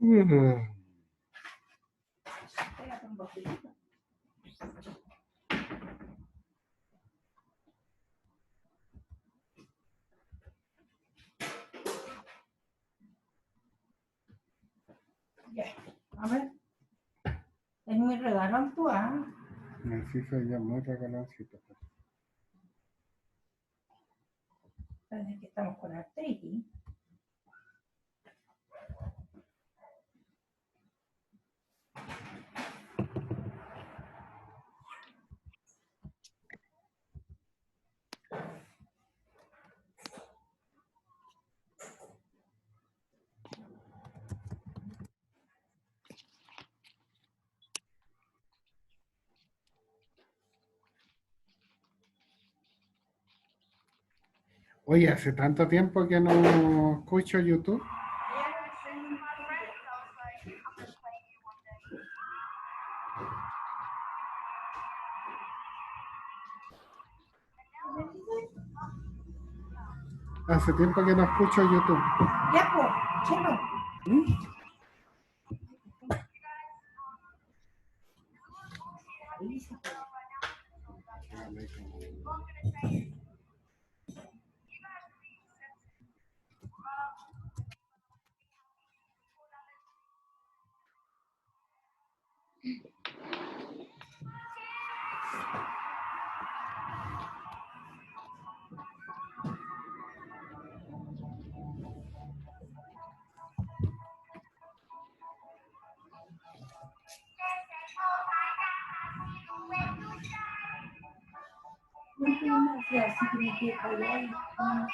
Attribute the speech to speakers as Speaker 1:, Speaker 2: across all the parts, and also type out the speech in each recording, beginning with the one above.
Speaker 1: Mm.
Speaker 2: Pégate un poquitito. Ya, a ver. Es muy regalón tú, ¿ah?
Speaker 1: Sí, soy yo muy regaloncito.
Speaker 2: Parece que estamos con artritis.
Speaker 1: Oye, hace tanto tiempo que no escucho YouTube. Hace tiempo que no escucho YouTube.
Speaker 2: Ya, pues, chino. Ahí se puede. No, así que me quedé callada.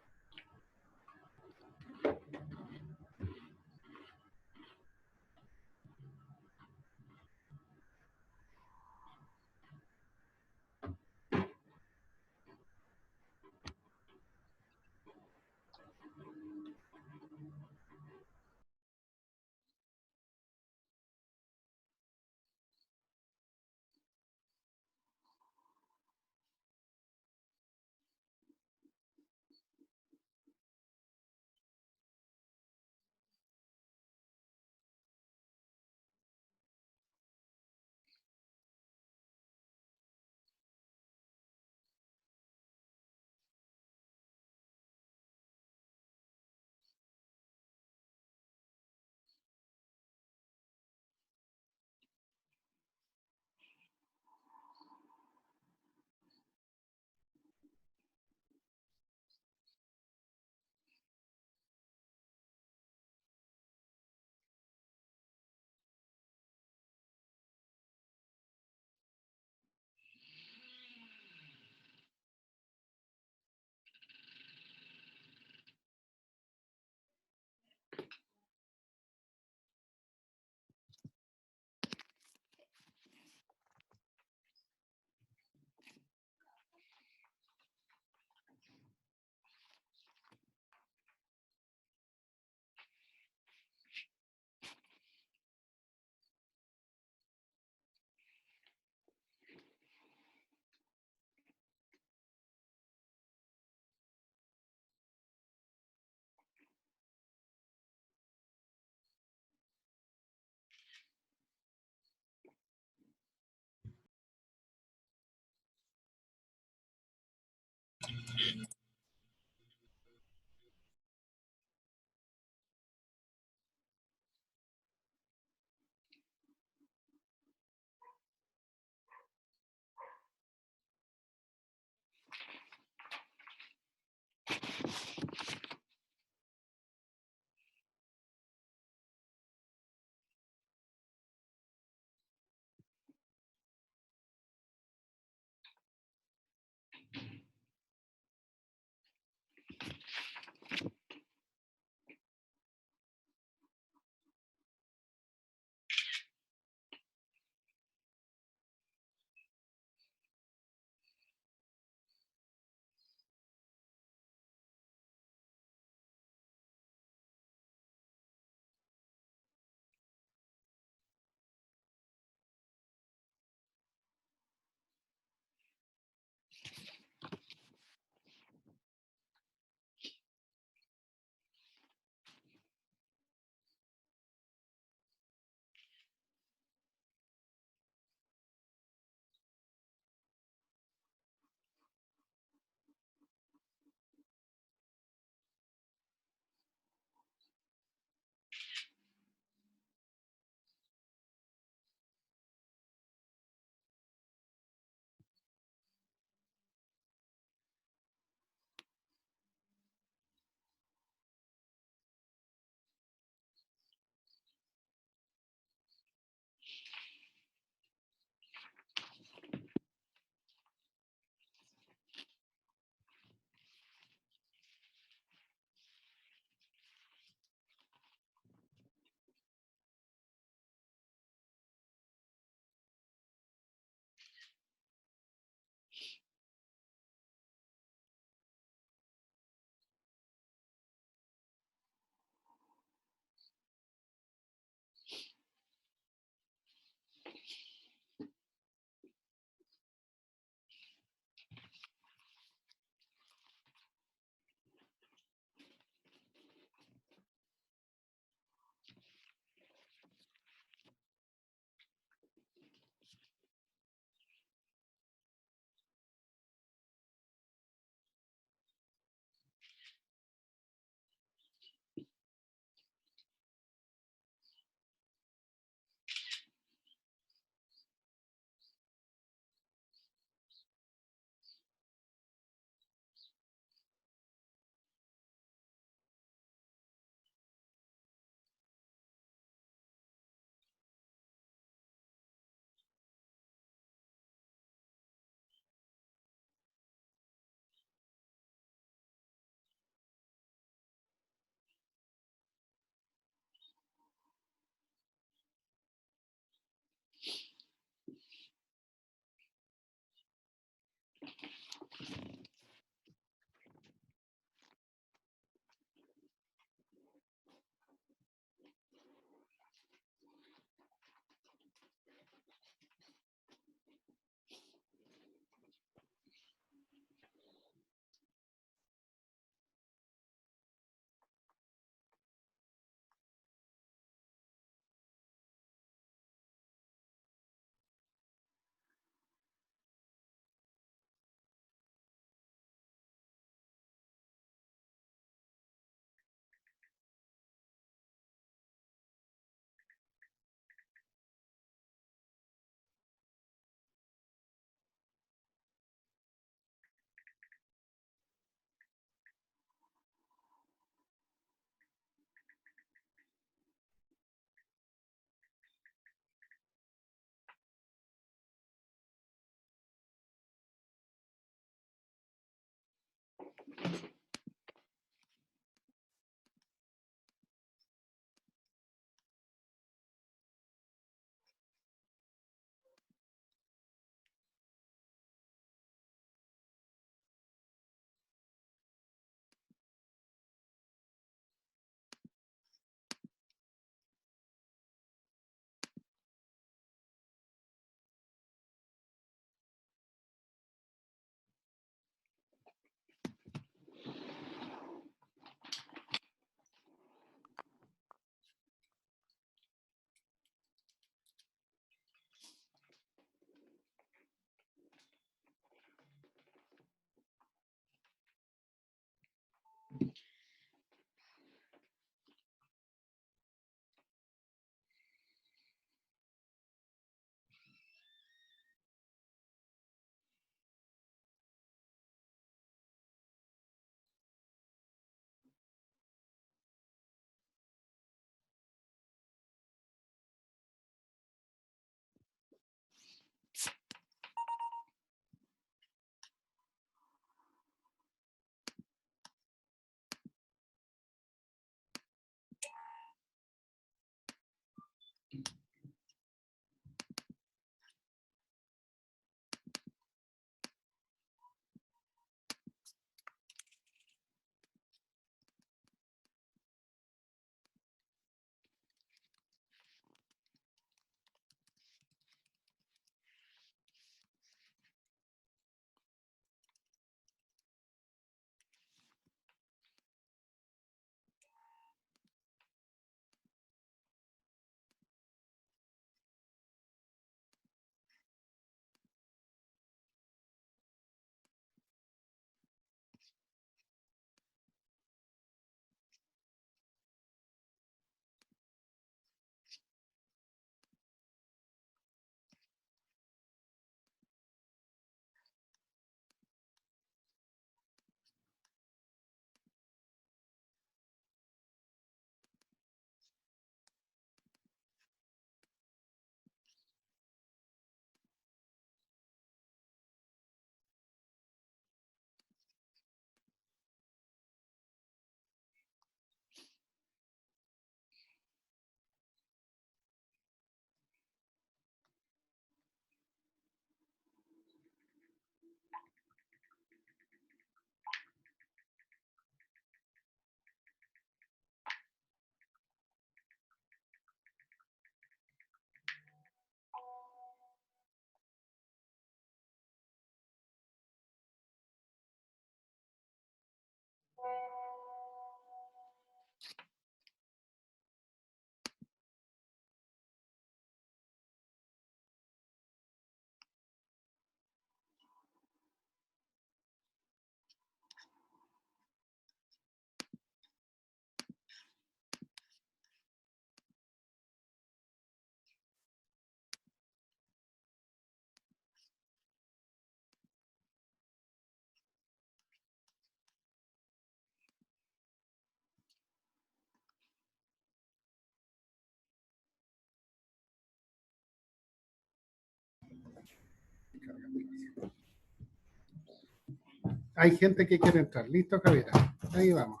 Speaker 1: Hay gente que quiere entrar. Listo, Javier. Ahí vamos.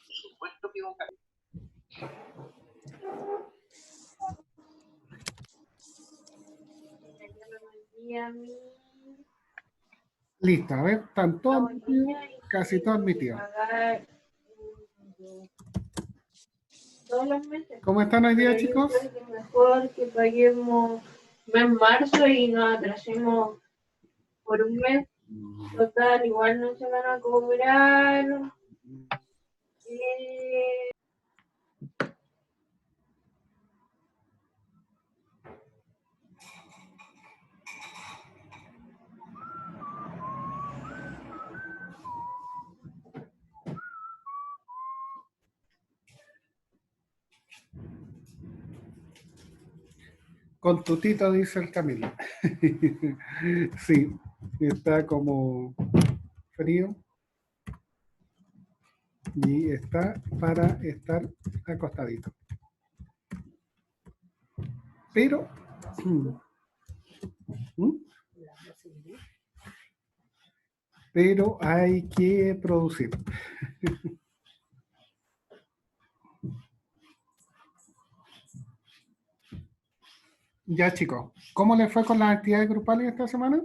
Speaker 3: Supuesto que don Javier. y a mí
Speaker 1: Listo, a ver, están todos
Speaker 3: la
Speaker 1: admitidos,
Speaker 3: niña y
Speaker 1: casi todos admitidos.
Speaker 3: pagar todos los meses.
Speaker 1: ¿Cómo están hoy día,
Speaker 3: Pero yo
Speaker 1: chicos?
Speaker 3: creo que mejor que paguemos mes marzo y nos atrasemos por un mes. Total, igual no se van a cobrar. Eh,
Speaker 1: Con tutito, dice el Camilo. Sí, está como frío y está para estar acostadito. Pero, pero hay que producir. Ya, chicos, ¿cómo les fue con las actividades grupales esta semana?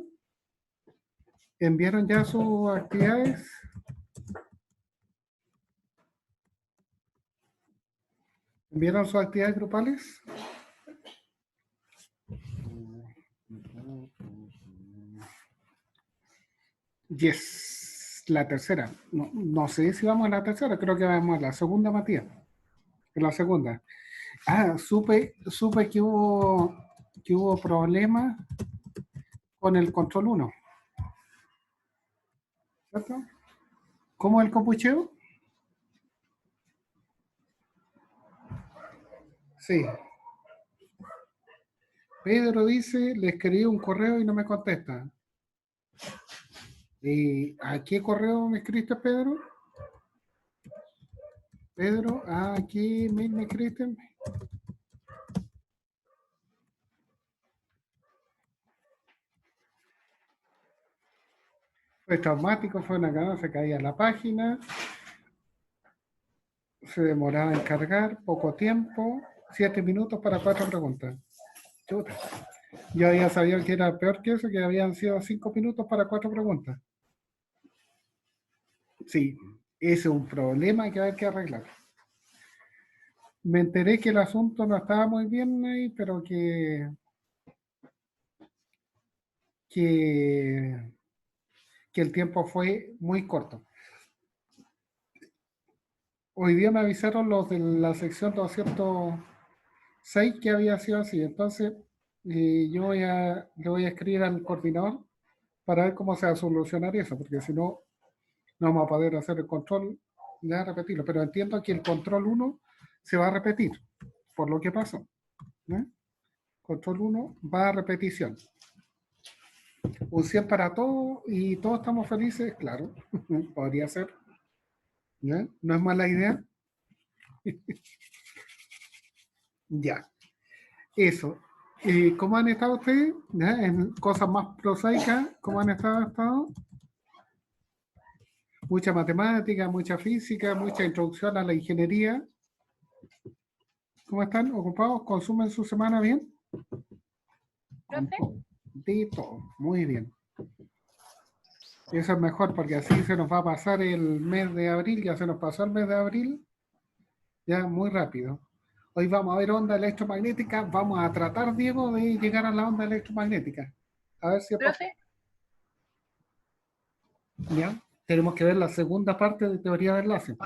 Speaker 1: ¿Enviaron ya sus actividades? ¿Enviaron sus actividades grupales? Yes, la tercera. No, no sé si vamos a la tercera, creo que vamos a la segunda, Matías. En la segunda. Ah, supe que hubo problemas con el control 1. ¿Cierto? ¿Cómo el copucheo? Sí. Pedro dice, le escribí un correo y no me contesta. ¿A qué correo me escribiste, Pedro? Pedro, ¿a qué mail me escribiste? Fue traumático, fue una cagada, se caía la página, se demoraba en cargar, poco tiempo, 7 minutos para 4 preguntas. Chuta. Yo había sabido que era peor que eso, que habían sido 5 minutos para 4 preguntas. Sí, ese es un problema que hay que arreglar. Me enteré que el asunto no estaba muy bien ahí, pero que el tiempo fue muy corto. Hoy día me avisaron los de la sección 206 que había sido así. Entonces, yo le voy a escribir al coordinador para ver cómo se va a solucionar eso, porque si no, no vamos a poder hacer el control, ya repetirlo. Pero entiendo que el control 1 se va a repetir, por lo que pasó. ¿No? Control 1 va a repetición. Un 100 para todos y todos estamos felices, claro, podría ser. ¿Ya? No es mala idea. Ya, eso. ¿Cómo han estado ustedes? ¿Ya? En cosas más prosaicas, ¿cómo han estado? Mucha matemática, mucha física, mucha introducción a la ingeniería. ¿Cómo están? ¿Ocupados? ¿Consumen su semana bien? De todo, muy bien. Eso es mejor porque así se nos va a pasar el mes de abril, ya se nos pasó el mes de abril, ya muy rápido. Hoy vamos a ver onda electromagnética, vamos a tratar, Diego, de llegar a la onda electromagnética. A ver si es posible. ¿Ya? Tenemos que ver la segunda parte de teoría de enlace.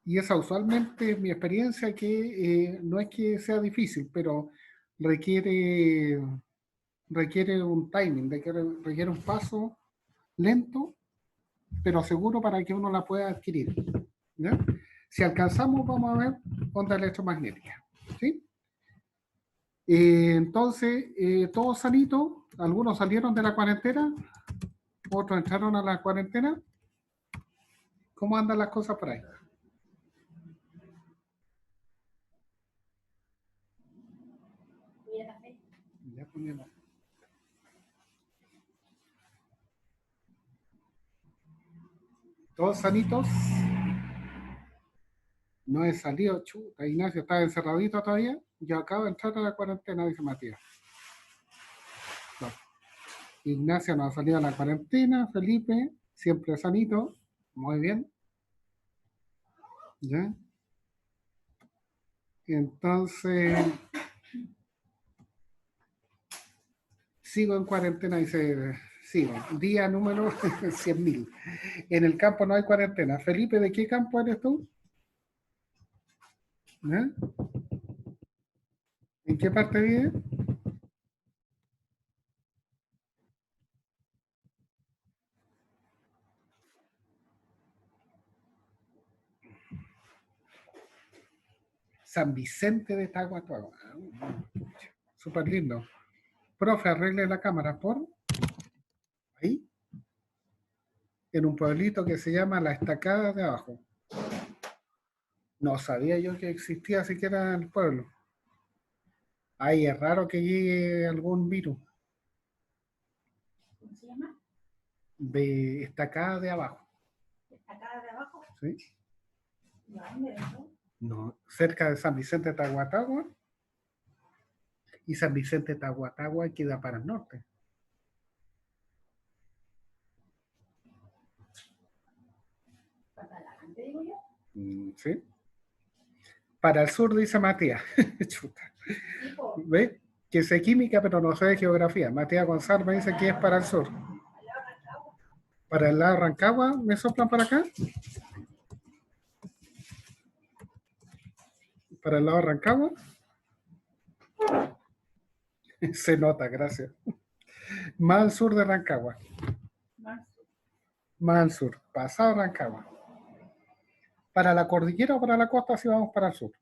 Speaker 1: Y esa usualmente, mi experiencia, que no es que sea difícil, pero requiere un timing, requiere un paso lento, pero seguro para que uno la pueda adquirir. ¿Ya? Si alcanzamos, vamos a ver onda electromagnética. ¿Sí? Entonces, todos sanitos, algunos salieron de la cuarentena, otros entraron a la cuarentena. ¿Cómo andan las cosas por ahí? Ya ponemos. Todos sanitos. No he salido, chuta, Ignacio está encerradito todavía. Yo acabo de entrar a la cuarentena, dice Matías. No. Ignacia no ha salido a la cuarentena. Felipe, siempre sanito. Muy bien. ¿Ya? Entonces, sigo en cuarentena, dice, sigo. Día número 100.000. En el campo no hay cuarentena. Felipe, ¿de qué campo eres tú? ¿Ya? ¿En qué parte vives? San Vicente de Tahuatahua. Súper lindo. Profe, arregle la cámara por ahí, en un pueblito que se llama La Estacada de Abajo. No sabía yo que existía siquiera el pueblo. Ahí es raro que llegue algún virus
Speaker 2: ¿Cómo se llama?
Speaker 1: de Estacada de Abajo.
Speaker 2: Acá de abajo.
Speaker 1: ¿Sí?
Speaker 2: ¿De dónde?
Speaker 1: No, cerca de San Vicente de Tahuatahua. Y San Vicente de Tahuatahua queda para el norte.
Speaker 2: Para adelante, digo yo.
Speaker 1: ¿Sí? Para el sur, dice Matías. Chuta.
Speaker 2: Tipo,
Speaker 1: ¿Ve? Que sé química, pero no sé de geografía. Matías González me dice que es para el sur. Para el lado de Rancagua, ¿me soplan para acá? Para el lado de Rancagua. Se nota, gracias. Más al sur de Rancagua. Más al sur, pasado Rancagua. Para la cordillera o para la costa, sí vamos para el sur.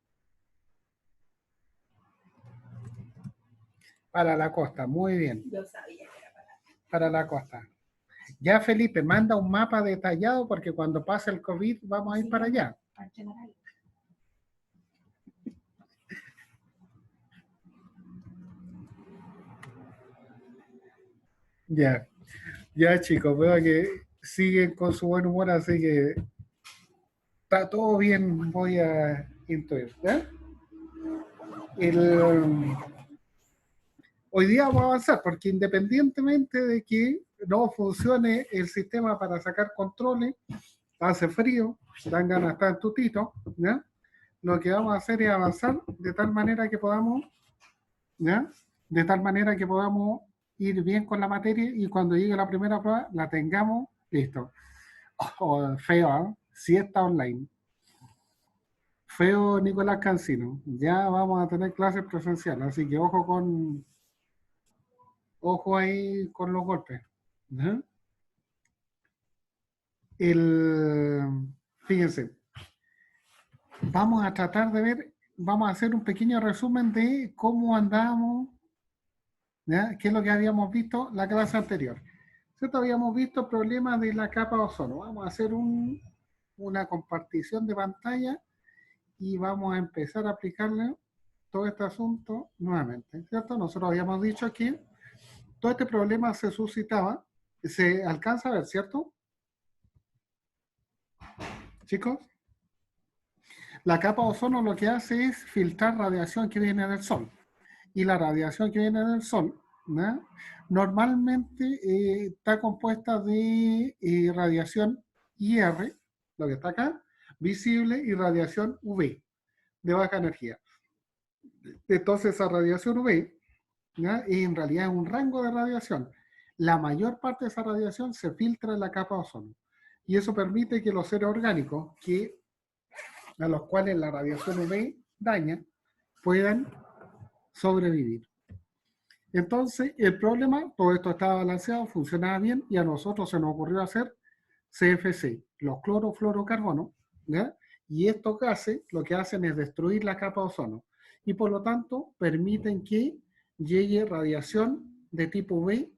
Speaker 1: Para la costa, muy bien.
Speaker 2: yo sabía que era
Speaker 1: Para la costa. Ya, Felipe, manda un mapa detallado porque cuando pase el COVID vamos a ir para allá.
Speaker 2: general.
Speaker 1: Ya, ya chicos, veo que siguen con su buen humor, así que está todo bien, voy a intuir. ¿Ya? Hoy día vamos a avanzar porque independientemente de que no funcione el sistema para sacar controles, hace frío, dan ganas de estar en tutito, ¿ya? Lo que vamos a hacer es avanzar de tal manera que podamos, ¿ya? De tal manera que podamos ir bien con la materia y cuando llegue la primera prueba la tengamos listo. Oh, feo, ¿eh? Siesta online. Feo Nicolás Cancino. Ya vamos a tener clases presenciales, así que ojo ahí con los golpes. ¿Ya? Fíjense, vamos a tratar de ver, vamos a hacer un pequeño resumen de cómo andamos, ¿ya? ¿Qué es lo que habíamos visto la clase anterior? ¿Cierto? Habíamos visto problemas de la capa de ozono. Vamos a hacer una compartición de pantalla y vamos a empezar a aplicarle todo este asunto nuevamente, ¿cierto? Nosotros habíamos dicho que todo este problema se suscitaba, se alcanza a ver, ¿cierto? Chicos, la capa de ozono lo que hace es filtrar radiación que viene del Sol. Y la radiación que viene del Sol, ¿no? Normalmente está compuesta de radiación IR, lo que está acá, visible, y radiación UV, de baja energía. Entonces, esa radiación UV, ¿ya? En realidad es un rango de radiación. La mayor parte de esa radiación se filtra en la capa de ozono. Y eso permite que los seres orgánicos, a los cuales la radiación UV daña, puedan sobrevivir. Entonces, el problema, todo esto estaba balanceado, funcionaba bien, y a nosotros se nos ocurrió hacer CFC, los clorofluorocarbonos, ¿ya? Y estos gases lo que hacen es destruir la capa de ozono, y por lo tanto permiten que llegue radiación de tipo V,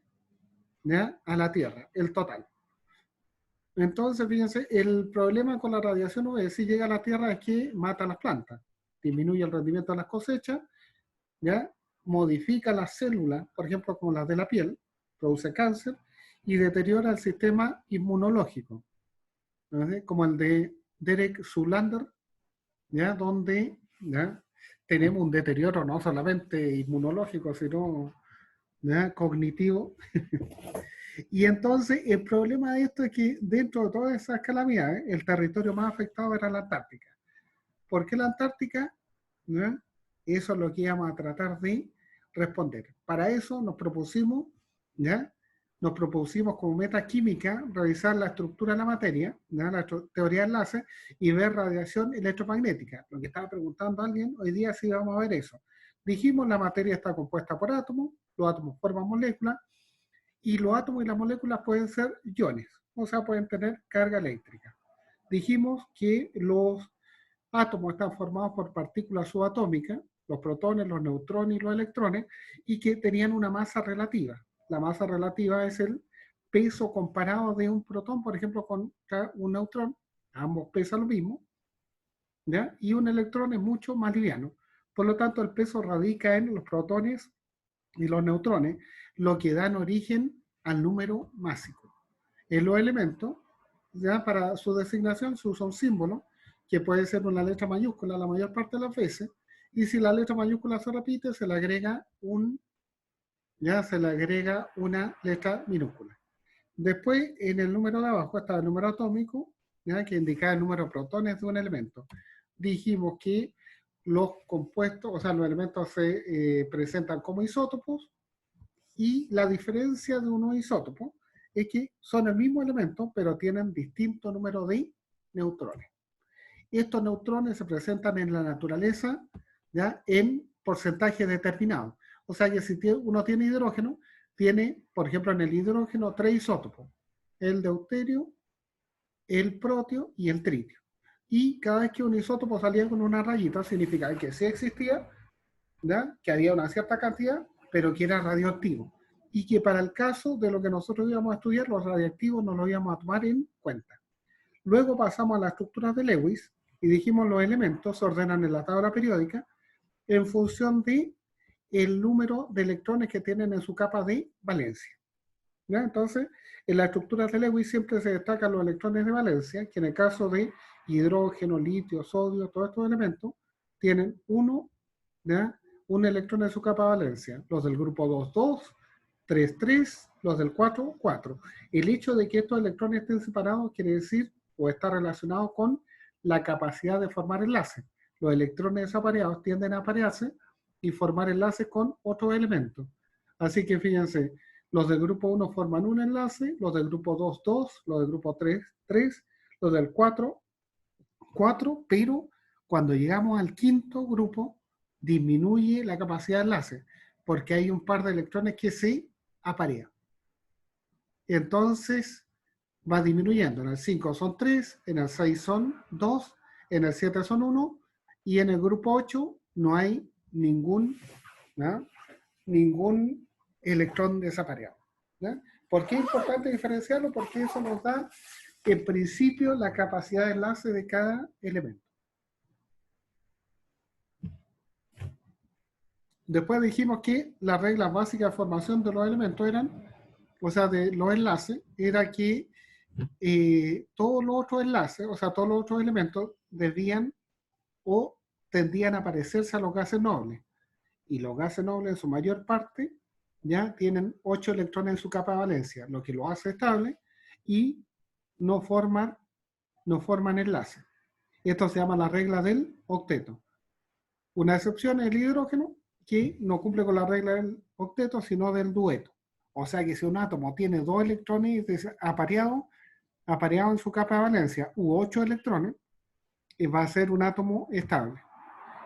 Speaker 1: ¿ya? A la Tierra, el total. Entonces, fíjense, el problema con la radiación UV si llega a la Tierra es que mata a las plantas, disminuye el rendimiento de las cosechas, ¿ya? Modifica las células, por ejemplo, como las de la piel, produce cáncer y deteriora el sistema inmunológico, ¿no? Como el de Derek Zoolander, ¿ya? Donde, ¿ya? Tenemos un deterioro no solamente inmunológico, sino ¿ya? Cognitivo. Y entonces el problema de esto es que dentro de todas esas calamidades, el territorio más afectado era la Antártica. ¿Por qué la Antártica? ¿Ya? Eso es lo que íbamos a tratar de responder. Para eso nos propusimos, ¿ya? Nos propusimos como meta química revisar la estructura de la materia, ¿ya? La teoría de enlace y ver radiación electromagnética. Lo que estaba preguntando alguien, hoy día sí vamos a ver eso. Dijimos la materia está compuesta por átomos, los átomos forman moléculas y los átomos y las moléculas pueden ser iones, o sea, pueden tener carga eléctrica. Dijimos que los átomos están formados por partículas subatómicas, los protones, los neutrones y los electrones, y que tenían una masa relativa. La masa relativa es el peso comparado de un protón, por ejemplo, con un neutrón, ambos pesan lo mismo, ¿ya? Y un electrón es mucho más liviano. Por lo tanto, el peso radica en los protones y los neutrones, lo que dan origen al número másico. En los elementos, ya para su designación se usa un símbolo, que puede ser una letra mayúscula la mayor parte de las veces, y si la letra mayúscula se repite, se le agrega una letra minúscula. Después, en el número de abajo está el número atómico, ¿ya? Que indica el número de protones de un elemento. Dijimos que los compuestos, o sea, los elementos se presentan como isótopos, y la diferencia de unos isótopos es que son el mismo elemento, pero tienen distinto número de neutrones. Estos neutrones se presentan en la naturaleza, ¿ya? En porcentaje determinado. O sea que si uno tiene hidrógeno, tiene, por ejemplo, en el hidrógeno 3 isótopos: el deuterio, el protio y el tritio. Y cada vez que un isótopo salía con una rayita, significa que sí existía, ¿ya? Que había una cierta cantidad, pero que era radioactivo. Y que para el caso de lo que nosotros íbamos a estudiar, los radioactivos no los íbamos a tomar en cuenta. Luego pasamos a las estructuras de Lewis y dijimos los elementos se ordenan en la tabla periódica en función de el número de electrones que tienen en su capa de valencia. ¿Ya? Entonces, en las estructuras de Lewis siempre se destacan los electrones de valencia, que en el caso de hidrógeno, litio, sodio, todos estos elementos, tienen uno, ¿ya? Un electrón en su capa de valencia. Los del grupo 2, 2, 3, 3, los del 4, 4. El hecho de que estos electrones estén separados quiere decir, o está relacionado con la capacidad de formar enlaces. Los electrones desapareados tienden a aparearse y formar enlaces con otros elementos. Así que fíjense, los del grupo 1 forman un enlace, los del grupo 2, 2, los del grupo 3, 3, los del 4, 4, pero cuando llegamos al quinto grupo, disminuye la capacidad de enlace, porque hay un par de electrones que se aparean. Entonces, va disminuyendo. En el 5 son 3, en el 6 son 2, en el 7 son 1, y en el grupo 8 no hay ningún electrón desapareado. ¿Ya? ¿Por qué es importante diferenciarlo? Porque eso nos da, en principio, la capacidad de enlace de cada elemento. Después dijimos que las reglas básicas de formación de los elementos eran, o sea, de los enlaces, era que todos los otros enlaces, o sea, todos los otros elementos debían o tendían a parecerse a los gases nobles. Y los gases nobles en su mayor parte ya tienen 8 electrones en su capa de valencia, lo que lo hace estable y no forman enlaces. Esto se llama la regla del octeto. Una excepción es el hidrógeno, que no cumple con la regla del octeto, sino del dueto. O sea que si un átomo tiene 2 electrones apareados en su capa de valencia u 8 electrones, va a ser un átomo estable.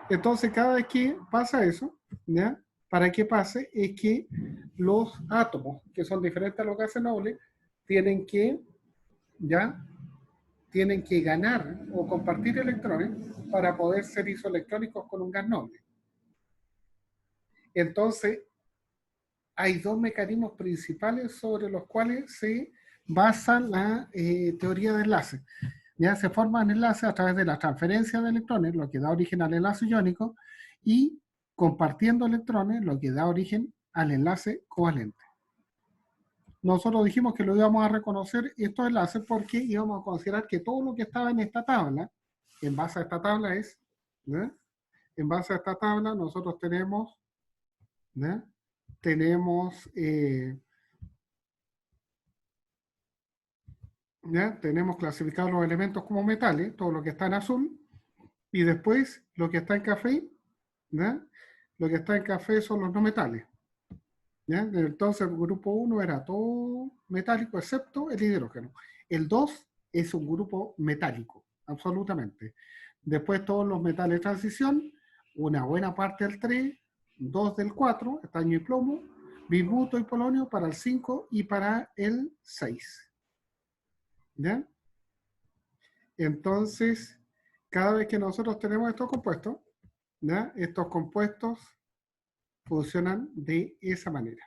Speaker 1: Entonces, cada vez que pasa eso, ¿ya? Para que pase es que los átomos, que son diferentes a los gases nobles, tienen que ganar o compartir electrones para poder ser isoelectrónicos con un gas noble. Entonces, hay dos mecanismos principales sobre los cuales se basa la teoría de enlace. Ya se forman enlaces a través de la transferencia de electrones, lo que da origen al enlace iónico, y compartiendo electrones, lo que da origen al enlace covalente. Nosotros dijimos que lo íbamos a reconocer estos enlaces porque íbamos a considerar que todo lo que estaba en esta tabla, en base a esta tabla en base a esta tabla nosotros tenemos tenemos, ¿ya? Tenemos clasificados los elementos como metales, todo lo que está en azul, y después lo que está en café, ¿ya? Lo que está en café son los no metales. ¿Ya? Entonces el grupo 1 era todo metálico excepto el hidrógeno. El 2 es un grupo metálico, absolutamente. Después todos los metales de transición, una buena parte del 3, 2 del 4, estaño y plomo, bismuto y polonio para el 5 y para el 6. ¿Ya? Entonces, cada vez que nosotros tenemos estos compuestos, ¿ya? Estos compuestos funcionan de esa manera.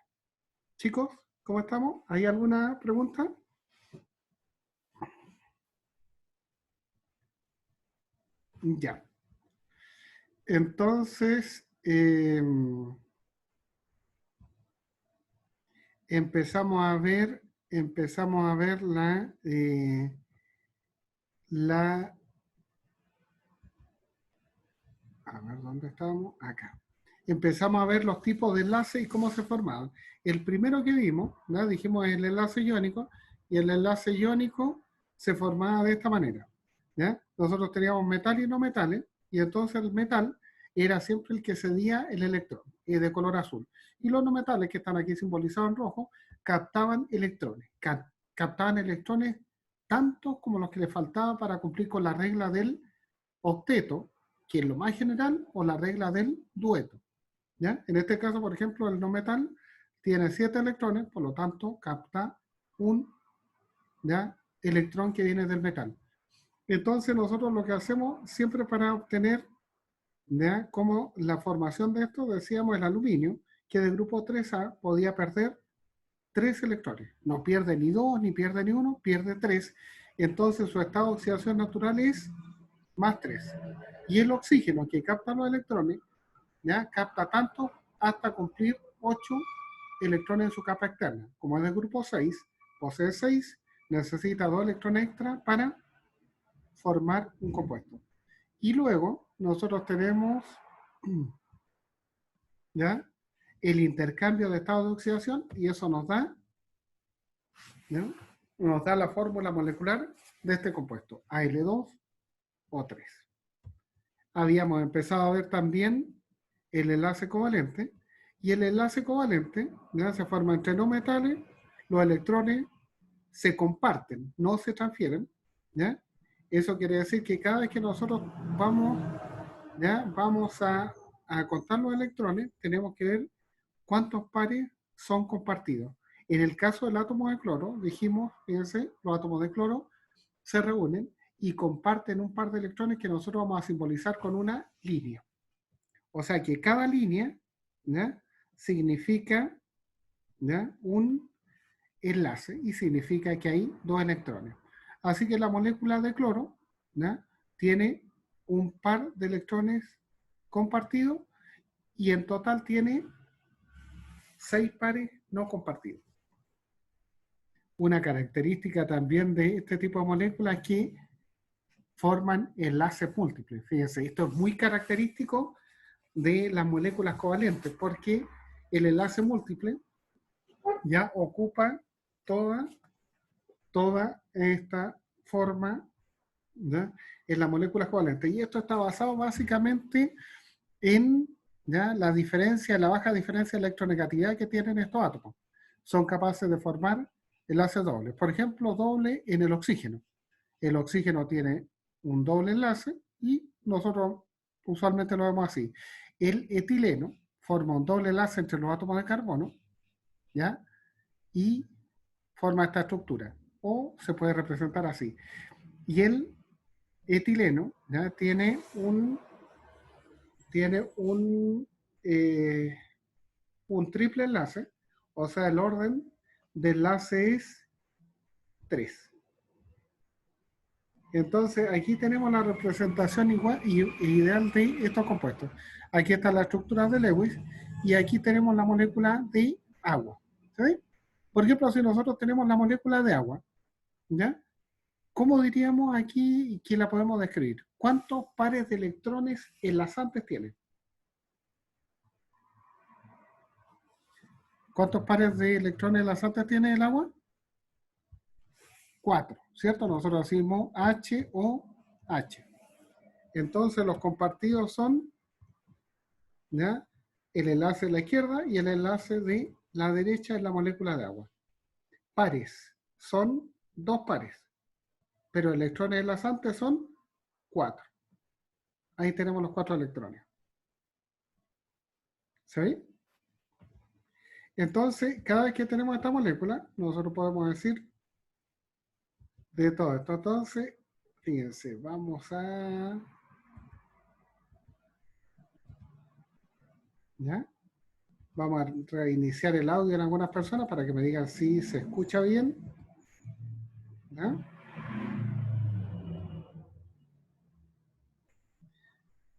Speaker 1: Chicos, ¿cómo estamos? ¿Hay alguna pregunta? Ya. Entonces, empezamos a ver a ver, ¿dónde estamos? Acá. Empezamos a ver los tipos de enlaces y cómo se formaban. El primero que vimos, ¿no? Dijimos el enlace iónico, y el enlace iónico se formaba de esta manera. ¿Ya? Nosotros teníamos metal y no metales, y entonces el metal era siempre el que cedía el electrón, de color azul. Y los no metales, que están aquí simbolizados en rojo, captaban electrones. Captaban electrones tantos como los que les faltaban para cumplir con la regla del octeto, que es lo más general, o la regla del dueto. ¿Ya? En este caso, por ejemplo, el no metal tiene 7 electrones, por lo tanto, capta un, ¿ya?, electrón que viene del metal. Entonces, nosotros lo que hacemos siempre para obtener, ¿ya?, como la formación de esto, decíamos el aluminio, que del grupo 3A podía perder 3 electrones. No pierde ni 2, ni pierde ni 1, pierde 3. Entonces, su estado de oxidación natural es más 3. Y el oxígeno, que capta los electrones, ¿ya?, capta tanto hasta cumplir 8 electrones en su capa externa. Como es del grupo 6, posee 6, necesita 2 electrones extra para formar un compuesto. Y luego nosotros tenemos, ¿ya?, el intercambio de estado de oxidación, y eso nos da, ¿ya?, nos da la fórmula molecular de este compuesto, Al2O3. Habíamos empezado a ver también el enlace covalente, y el enlace covalente, ¿ya?, se forma entre no metales, los electrones se comparten, no se transfieren, ¿ya? Eso quiere decir que cada vez que nosotros vamos, ¿ya?, vamos a contar los electrones, tenemos que ver cuántos pares son compartidos. En el caso del átomo de cloro, dijimos, fíjense, los átomos de cloro se reúnen y comparten un par de electrones que nosotros vamos a simbolizar con una línea. O sea que cada línea, ¿ya?, significa, ¿ya?, un enlace, y significa que hay 2 electrones. Así que la molécula de cloro, ¿ya?, tiene un par de electrones compartidos, y en total tiene 6 pares no compartidos. Una característica también de este tipo de moléculas es que forman enlaces múltiples. Fíjense, esto es muy característico de las moléculas covalentes, porque el enlace múltiple ya ocupa toda esta forma, ¿ya?, en las moléculas covalentes. Y esto está basado básicamente en, ¿ya?, la diferencia, la baja diferencia de electronegatividad que tienen estos átomos. Son capaces de formar enlaces dobles. Por ejemplo, doble en el oxígeno. El oxígeno tiene un doble enlace y nosotros usualmente lo vemos así. El etileno forma un doble enlace entre los átomos de carbono, ¿ya?, y forma esta estructura. O se puede representar así. Y el etileno, ¿ya?, tiene un triple enlace, o sea, el orden de enlace es 3. Entonces, aquí tenemos la representación igual y ideal de estos compuestos. Aquí está la estructura de Lewis, y aquí tenemos la molécula de agua. ¿Sí? Por ejemplo, si nosotros tenemos la molécula de agua, ¿ya?, ¿cómo diríamos aquí que la podemos describir? ¿Cuántos pares de electrones enlazantes tiene? ¿Cuántos pares de electrones enlazantes tiene el agua? 4, ¿cierto? Nosotros decimos HOH. Entonces los compartidos son, ¿ya?, el enlace de la izquierda y el enlace de la derecha en la molécula de agua. Pares, son 2 pares, pero electrones enlazantes son 4. Ahí tenemos los 4 electrones. ¿Se ve? Entonces, cada vez que tenemos esta molécula, nosotros podemos decir de todo esto. Entonces, fíjense, vamos a... ¿Ya? Vamos a reiniciar el audio en algunas personas para que me digan si se escucha bien. ¿Ya?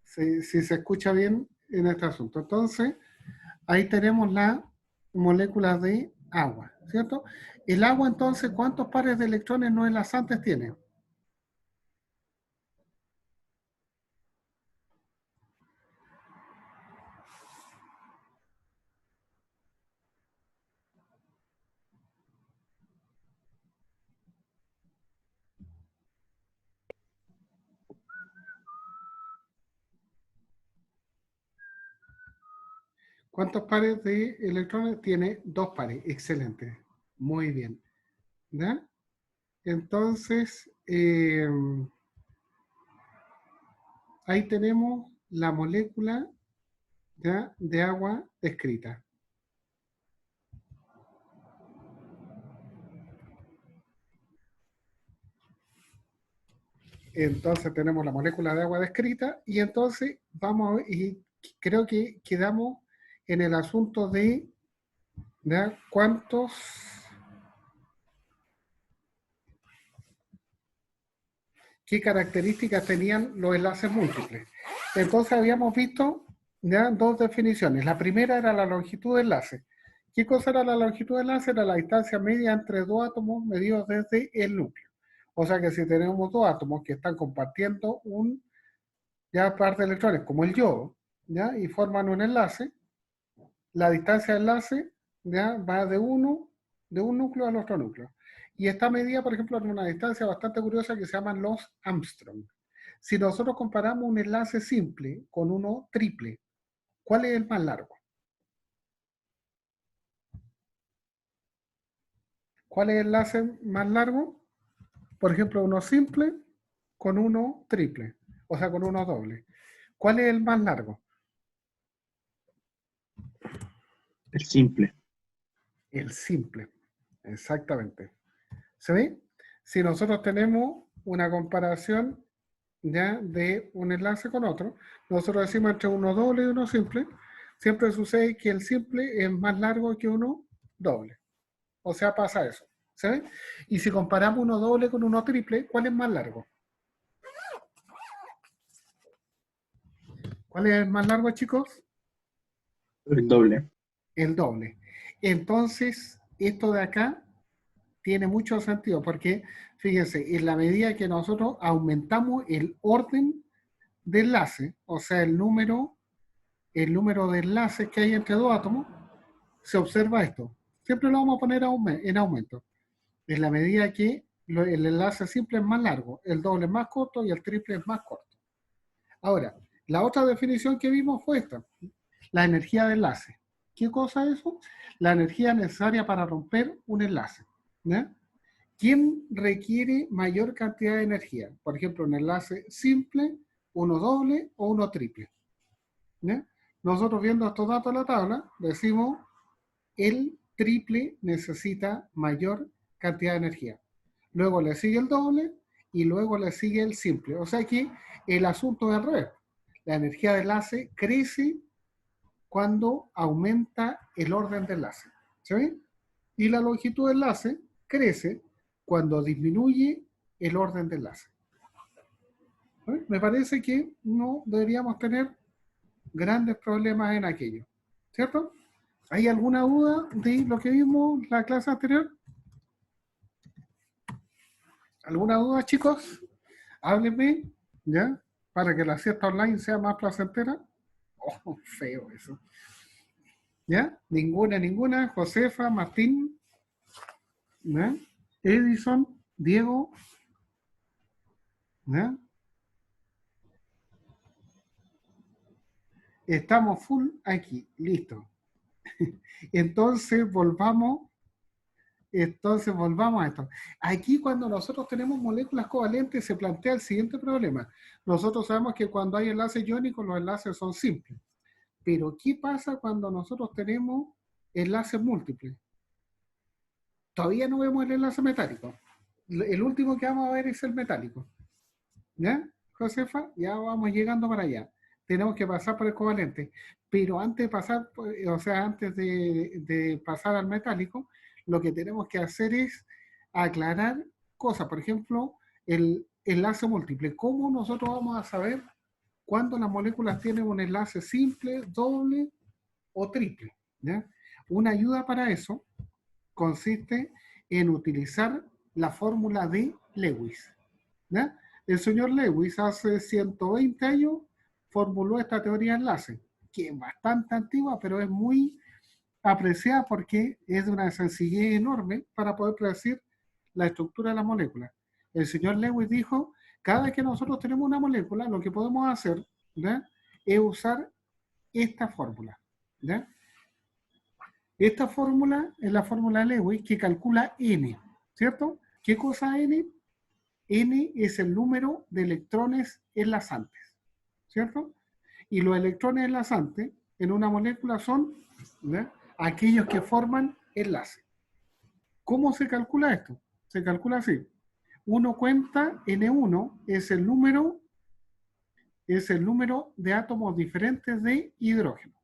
Speaker 1: Si se escucha bien en este asunto. Entonces, ahí tenemos la molécula de agua, ¿cierto? El agua, entonces, ¿cuántos pares de electrones no enlazantes tiene? ¿Cuántos pares de electrones tiene? 2 pares. Excelente. Muy bien. ¿Ya? Entonces, ahí tenemos la molécula, ¿ya?, de agua descrita. Entonces tenemos la molécula de agua descrita y entonces vamos a ver, y creo que quedamos en el asunto de, ¿ya?, qué características tenían los enlaces múltiples. Entonces habíamos visto, ¿ya?, 2 definiciones. La primera era la longitud de enlace. ¿Qué cosa era la longitud de enlace? Era la distancia media entre 2 átomos medidos desde el núcleo. O sea que si tenemos 2 átomos que están compartiendo un, ya, par de electrones, como el yodo, ¿ya?, y forman un enlace, la distancia de enlace, ¿ya?, va de un núcleo al otro núcleo. Y está medida, por ejemplo, en una distancia bastante curiosa que se llaman los Armstrong. Si nosotros comparamos un enlace simple con uno triple, ¿cuál es el más largo? ¿Cuál es el enlace más largo? Por ejemplo, uno simple con uno triple, o sea, con uno doble. ¿Cuál es el más largo?
Speaker 4: El simple.
Speaker 1: El simple, exactamente. ¿Se ve? Si nosotros tenemos una comparación, ya, de un enlace con otro, nosotros decimos entre uno doble y uno simple, siempre sucede que el simple es más largo que uno doble. O sea, pasa eso. ¿Se ve? Y si comparamos uno doble con uno triple, ¿cuál es más largo? ¿Cuál es el más largo, chicos?
Speaker 4: El doble.
Speaker 1: El doble. Entonces, esto de acá tiene mucho sentido porque, fíjense, en la medida que nosotros aumentamos el orden de enlace, o sea, el número de enlaces que hay entre 2 átomos, se observa esto. Siempre lo vamos a poner en aumento. En la medida que el enlace simple es más largo, el doble es más corto y el triple es más corto. Ahora, la otra definición que vimos fue esta, la energía de enlace. ¿Qué cosa es eso? La energía necesaria para romper un enlace. ¿Ya? ¿Quién requiere mayor cantidad de energía? Por ejemplo, un enlace simple, uno doble o uno triple. ¿Ya? Nosotros viendo estos datos en la tabla, decimos el triple necesita mayor cantidad de energía. Luego le sigue el doble y luego le sigue el simple. O sea que el asunto es al revés. La energía de enlace crece cuando aumenta el orden de enlace. ¿Se ve? Y la longitud de enlace crece cuando disminuye el orden de enlace. ¿Sí? Me parece que no deberíamos tener grandes problemas en aquello. ¿Cierto? ¿Hay alguna duda de lo que vimos en la clase anterior? ¿Alguna duda, chicos? Háblenme, ¿ya? Para que la siesta online sea más placentera. Oh, feo eso. ¿Ya? Ninguna. Josefa, Martín, ¿ya? Edison, Diego, ¿ya? Estamos full aquí, listo. Entonces volvamos a esto. Aquí cuando nosotros tenemos moléculas covalentes se plantea el siguiente problema. Nosotros sabemos que cuando hay enlaces iónicos los enlaces son simples. Pero ¿qué pasa cuando nosotros tenemos enlaces múltiples? Todavía no vemos el enlace metálico. El último que vamos a ver es el metálico. ¿Ya, Josefa? Ya vamos llegando para allá. Tenemos que pasar por el covalente. Pero antes de pasar, o sea, antes de pasar al metálico, lo que tenemos que hacer es aclarar cosas. Por ejemplo, el enlace múltiple. ¿Cómo nosotros vamos a saber cuándo las moléculas tienen un enlace simple, doble o triple? ¿Ya? Una ayuda para eso consiste en utilizar la fórmula de Lewis. ¿Ya? El señor Lewis hace 120 años formuló esta teoría de enlace, que es bastante antigua, pero es muy apreciada porque es de una sencillez enorme para poder predecir la estructura de las moléculas. El señor Lewis dijo, cada vez que nosotros tenemos una molécula, lo que podemos hacer, ¿ya?, es usar esta fórmula. ¿Ya? Esta fórmula es la fórmula de Lewis que calcula N, ¿cierto? ¿Qué cosa es N? N es el número de electrones enlazantes, ¿cierto? Y los electrones enlazantes en una molécula son, ¿ya?, aquellos que forman enlace. ¿Cómo se calcula esto? Se calcula así. Uno cuenta N1 es el número de átomos diferentes de hidrógeno.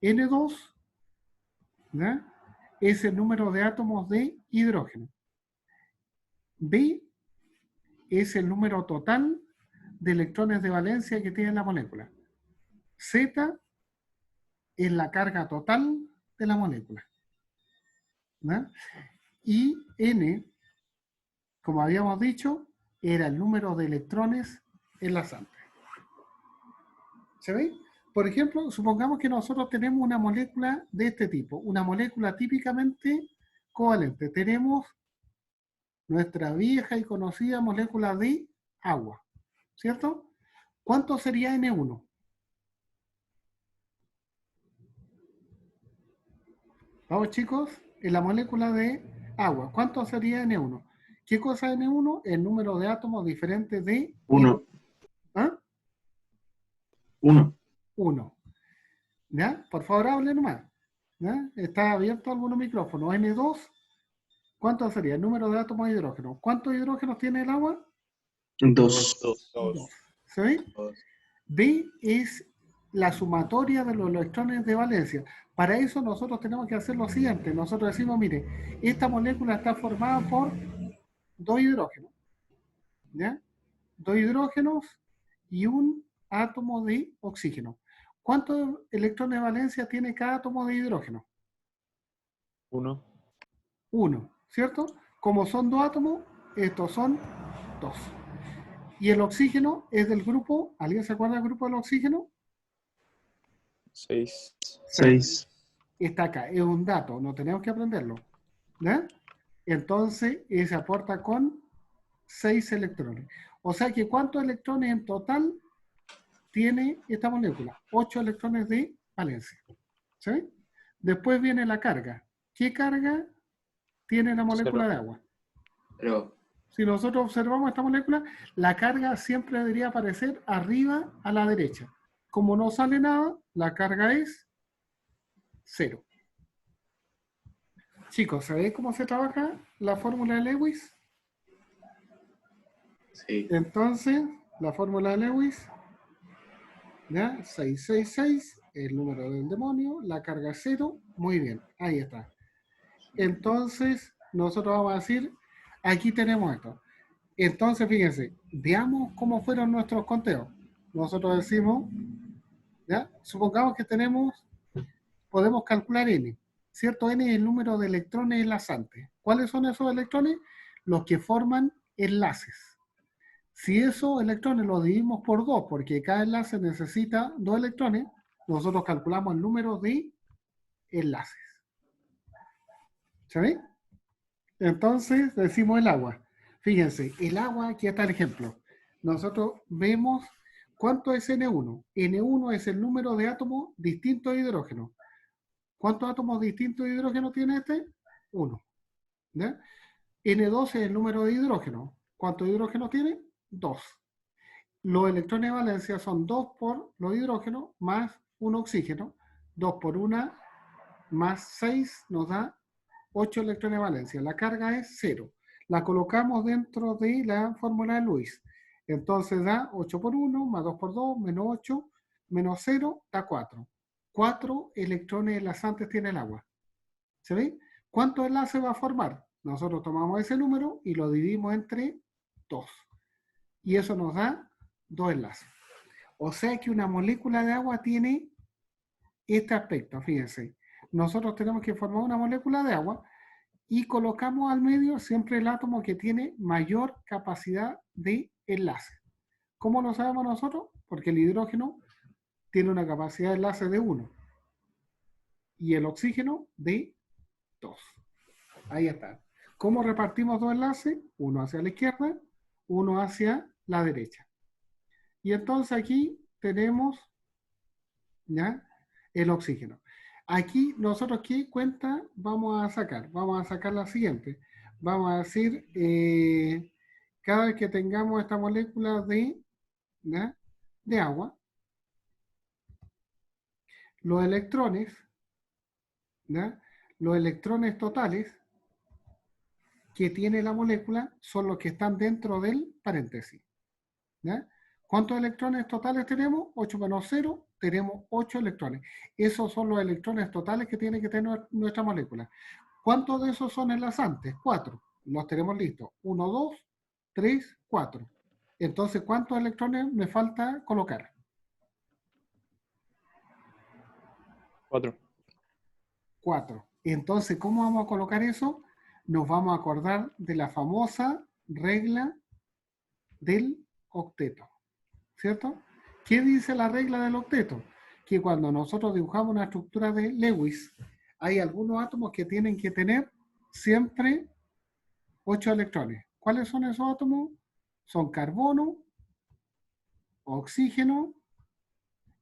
Speaker 1: N2, ¿ya?, es el número de átomos de hidrógeno. B es el número total de electrones de valencia que tiene la molécula. Z es la carga total de la molécula. ¿No? Y N, como habíamos dicho, era el número de electrones enlazantes. ¿Se ve? Por ejemplo, supongamos que nosotros tenemos una molécula de este tipo, una molécula típicamente covalente. Tenemos nuestra vieja y conocida molécula de agua, ¿cierto? ¿Cuánto sería N1? Vamos, chicos, en la molécula de agua, ¿cuánto sería N1? ¿Qué cosa es N1? El número de átomos diferentes de...
Speaker 4: 1.
Speaker 1: ¿Ah?
Speaker 4: 1.
Speaker 1: 1. ¿Ya? Por favor, hable nomás. ¿Ya? Está abierto algunos micrófonos. N2, ¿cuánto sería? El número de átomos de hidrógeno. ¿Cuántos hidrógenos tiene el agua?
Speaker 4: 2.
Speaker 1: 2. ¿Se ve? D es la sumatoria de los electrones de valencia. Para eso nosotros tenemos que hacer lo siguiente. Nosotros decimos, mire, esta molécula está formada por 2 hidrógenos. ¿Ya? 2 hidrógenos y un átomo de oxígeno. ¿Cuántos electrones de valencia tiene cada átomo de hidrógeno?
Speaker 5: 1.
Speaker 1: 1, ¿cierto? Como son 2 átomos, estos son 2. Y el oxígeno es del grupo, ¿alguien se acuerda del grupo del oxígeno?
Speaker 5: 6.
Speaker 4: 6.
Speaker 1: Está acá, es un dato, no tenemos que aprenderlo. ¿Ya? Entonces, se aporta con 6 electrones. O sea que ¿cuántos electrones en total tiene esta molécula? 8 electrones de valencia. ¿Sí? Después viene la carga. ¿Qué carga tiene la molécula
Speaker 5: 0.
Speaker 1: de agua?
Speaker 4: Pero
Speaker 1: Si nosotros observamos esta molécula, la carga siempre debería aparecer arriba a la derecha. Como no sale nada, la carga es 0. Chicos, ¿sabéis cómo se trabaja la fórmula de Lewis?
Speaker 4: sí.
Speaker 1: Entonces, la fórmula de Lewis, ¿ya? 666, el número del demonio, la carga 0, muy bien, ahí está. Entonces, nosotros vamos a decir, aquí tenemos esto. Entonces, fíjense, veamos cómo fueron nuestros conteos. Nosotros decimos, ¿ya? Supongamos que podemos calcular N, ¿cierto? N es el número de electrones enlazantes. ¿Cuáles son esos electrones? Los que forman enlaces. Si esos electrones los dividimos por 2, porque cada enlace necesita 2 electrones, nosotros calculamos el número de enlaces. ¿Sabéis? Entonces decimos el agua. Fíjense, el agua, aquí está el ejemplo. Nosotros vemos cuánto es N1. N1 es el número de átomos distintos de hidrógeno. ¿Cuántos átomos distintos de hidrógeno tiene este? 1. ¿Ya? N2 es el número de hidrógeno. ¿Cuántos hidrógenos tiene? 2. Los electrones de valencia son 2 por los hidrógenos más un oxígeno. 2 por 1 más 6 nos da 8 electrones de valencia. La carga es 0. La colocamos dentro de la fórmula de Lewis. Entonces da 8 por 1 más 2 por 2 menos 8 menos 0 da 4. 4 electrones enlazantes tiene el agua. ¿Se ve? ¿Cuántos enlaces va a formar? Nosotros tomamos ese número y lo dividimos entre 2. Y eso nos da 2 enlaces. O sea que una molécula de agua tiene este aspecto, fíjense. Nosotros tenemos que formar una molécula de agua y colocamos al medio siempre el átomo que tiene mayor capacidad de enlace. ¿Cómo lo sabemos nosotros? Porque el hidrógeno tiene una capacidad de enlace de 1 y el oxígeno de 2. Ahí está. ¿Cómo repartimos dos enlaces? Uno hacia la izquierda, uno hacia la derecha. Y entonces aquí tenemos, ¿ya?, el oxígeno. Aquí nosotros, ¿qué cuenta vamos a sacar? Vamos a sacar la siguiente. Vamos a decir, cada vez que tengamos esta molécula ¿ya?, de agua, los electrones, ¿ya?, los electrones totales que tiene la molécula son los que están dentro del paréntesis. ¿Ya? ¿Cuántos electrones totales tenemos? 8 menos 0, tenemos 8 electrones. Esos son los electrones totales que tiene que tener nuestra molécula. ¿Cuántos de esos son enlazantes? 4. Los tenemos listos. 1, 2, 3, 4. Entonces, ¿cuántos electrones me falta colocar?
Speaker 5: 4.
Speaker 1: 4. Entonces, ¿cómo vamos a colocar eso? Nos vamos a acordar de la famosa regla del octeto, ¿cierto? ¿Qué dice la regla del octeto? Que cuando nosotros dibujamos una estructura de Lewis, hay algunos átomos que tienen que tener siempre 8 electrones. ¿Cuáles son esos átomos? Son carbono, oxígeno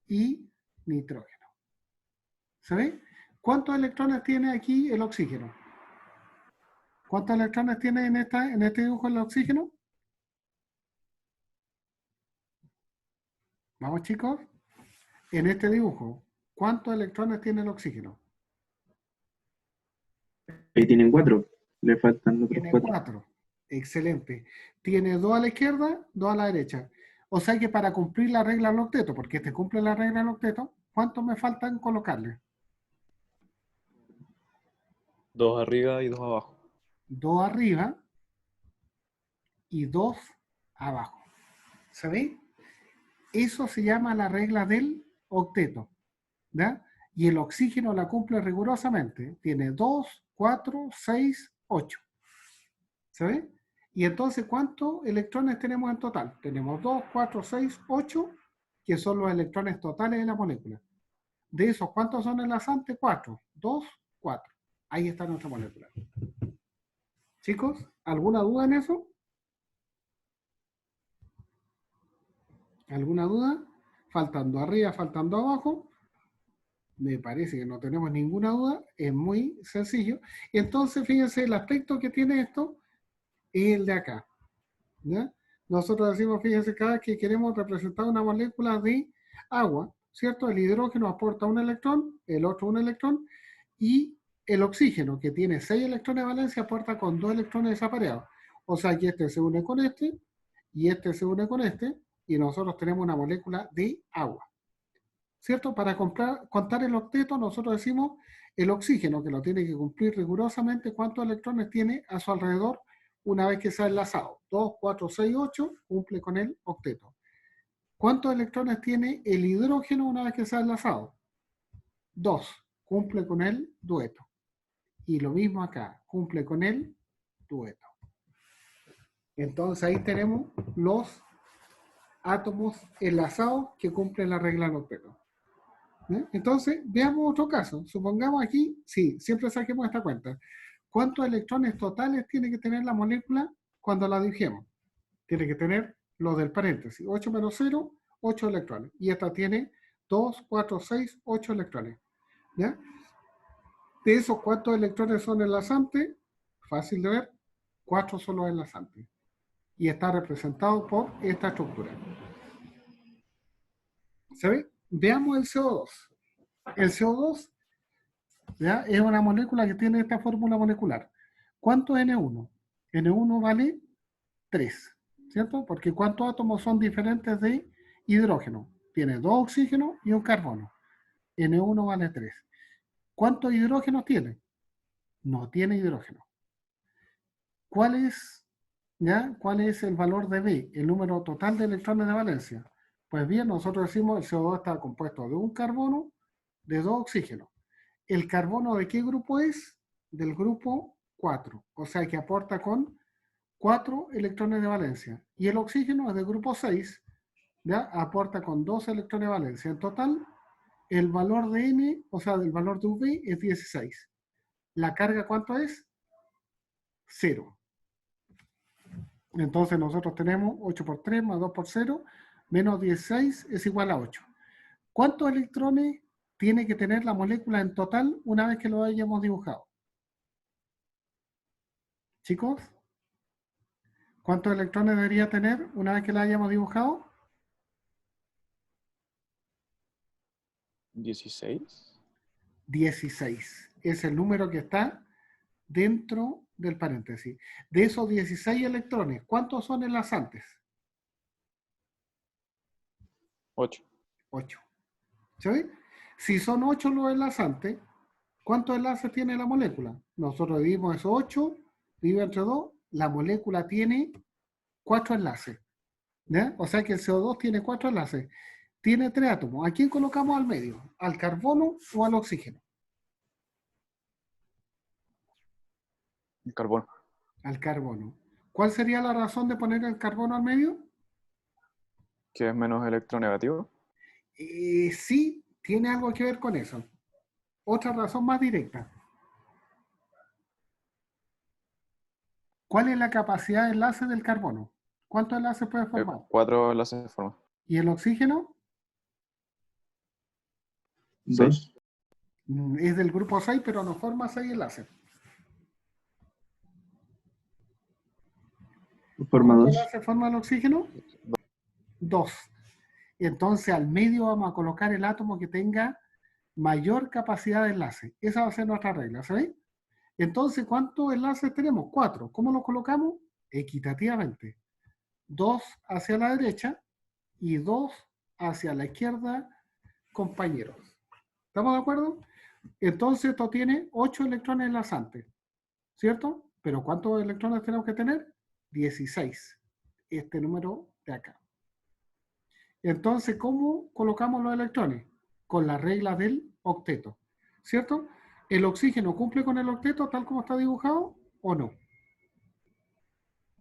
Speaker 1: y nitrógeno. ¿Se ve? ¿Cuántos electrones tiene aquí el oxígeno? ¿Cuántos electrones tiene en este dibujo el oxígeno? Vamos, chicos. En este dibujo, ¿cuántos electrones tiene el oxígeno?
Speaker 4: Ahí tienen 4. Le faltan otros
Speaker 1: Tiene
Speaker 4: 4.
Speaker 1: 4. Excelente. Tiene 2 a la izquierda, 2 a la derecha. O sea que para cumplir la regla del octeto, porque este cumple la regla del octeto, ¿cuántos me faltan colocarle?
Speaker 5: 2 arriba y 2 abajo.
Speaker 1: 2 arriba y 2 abajo. ¿Se ve? Eso se llama la regla del octeto, ¿ya? Y el oxígeno la cumple rigurosamente. Tiene 2, 4, 6, 8. ¿Se ve? Y entonces, ¿cuántos electrones tenemos en total? Tenemos 2, 4, 6, 8, que son los electrones totales de la molécula. De esos, ¿cuántos son enlazantes? 4. 2, 4. Ahí está nuestra molécula. Chicos, ¿alguna duda en eso? ¿Alguna duda? Faltando arriba, faltando abajo. Me parece que no tenemos ninguna duda. Es muy sencillo. Entonces, fíjense, el aspecto que tiene esto es el de acá, ¿ya? Nosotros decimos, fíjense, cada vez que queremos representar una molécula de agua, ¿cierto? El hidrógeno aporta un electrón, el otro un electrón, y el oxígeno, que tiene 6 electrones de valencia, aporta con 2 electrones desapareados. O sea que este se une con este, y este se une con este, y nosotros tenemos una molécula de agua, ¿cierto? Para contar el octeto, nosotros decimos el oxígeno, que lo tiene que cumplir rigurosamente, cuántos electrones tiene a su alrededor una vez que se ha enlazado. 2, 4, 6, 8, cumple con el octeto. ¿Cuántos electrones tiene el hidrógeno una vez que se ha enlazado? 2, cumple con el dueto. Y lo mismo acá, cumple con el dueto. Entonces ahí tenemos los átomos enlazados que cumplen la regla del octeto. Entonces, veamos otro caso. Supongamos aquí, sí, siempre saquemos esta cuenta. ¿Cuántos electrones totales tiene que tener la molécula cuando la dibujemos? Tiene que tener lo del paréntesis. 8 menos 0, 8 electrones. Y esta tiene 2, 4, 6, 8 electrones. ¿Ya? De esos, ¿cuántos electrones son enlazantes? Fácil de ver. 4 son los enlazantes. Y está representado por esta estructura. ¿Se ve? Veamos el CO2. El CO2, ¿ya?, es una molécula que tiene esta fórmula molecular. ¿Cuánto es N1? N1 vale 3, ¿cierto? Porque ¿cuántos átomos son diferentes de hidrógeno? Tiene 2 oxígenos y un carbono. N1 vale 3. ¿Cuántos hidrógenos tiene? No tiene hidrógeno. ¿Cuál es el valor de B? El número total de electrones de valencia. Pues bien, nosotros decimos el CO2 está compuesto de un carbono, de 2 oxígenos. ¿El carbono de qué grupo es? Del grupo 4. O sea que aporta con 4 electrones de valencia. Y el oxígeno es del grupo 6, ¿ya? Aporta con 2 electrones de valencia. En total, el valor de N, o sea, el valor de V es 16. ¿La carga cuánto es? 0. Entonces nosotros tenemos 8 por 3 más 2 por 0, menos 16 es igual a 8. ¿Cuántos electrones tiene que tener la molécula en total una vez que lo hayamos dibujado? Chicos, ¿cuántos electrones debería tener una vez que la hayamos dibujado?
Speaker 5: 16.
Speaker 1: 16. Es el número que está dentro del paréntesis. De esos 16 electrones, ¿cuántos son enlazantes?
Speaker 5: 8.
Speaker 1: 8. ¿Sí? Si son 8 los enlazantes, ¿cuántos enlaces tiene la molécula? Nosotros dividimos esos 8, dividido entre 2, la molécula tiene 4 enlaces. ¿Ya? O sea que el CO2 tiene 4 enlaces. Tiene 3 átomos. ¿A quién colocamos al medio? ¿Al carbono o al oxígeno?
Speaker 5: El carbono.
Speaker 1: Al carbono. ¿Cuál sería la razón de poner el carbono al medio?
Speaker 5: Que es menos electronegativo.
Speaker 1: Sí, tiene algo que ver con eso. Otra razón más directa. ¿Cuál es la capacidad de enlace del carbono? ¿Cuántos enlaces puede formar?
Speaker 5: 4 enlaces de forma.
Speaker 1: ¿Y el oxígeno?
Speaker 4: 2.
Speaker 1: Es del grupo 6, pero no forma 6 enlaces.
Speaker 4: Forma
Speaker 1: ¿Cuántos
Speaker 4: 2.
Speaker 1: enlaces forma el oxígeno? 2. Entonces al medio vamos a colocar el átomo que tenga mayor capacidad de enlace. Esa va a ser nuestra regla, ¿sabéis? Entonces, ¿cuántos enlaces tenemos? 4. ¿Cómo los colocamos? Equitativamente. 2 hacia la derecha y 2 hacia la izquierda, compañeros. ¿Estamos de acuerdo? Entonces esto tiene 8 electrones enlazantes, ¿cierto? Pero ¿cuántos electrones tenemos que tener? 16. Este número de acá. Entonces, ¿cómo colocamos los electrones? Con la regla del octeto, ¿cierto? ¿El oxígeno cumple con el octeto tal como está dibujado o no?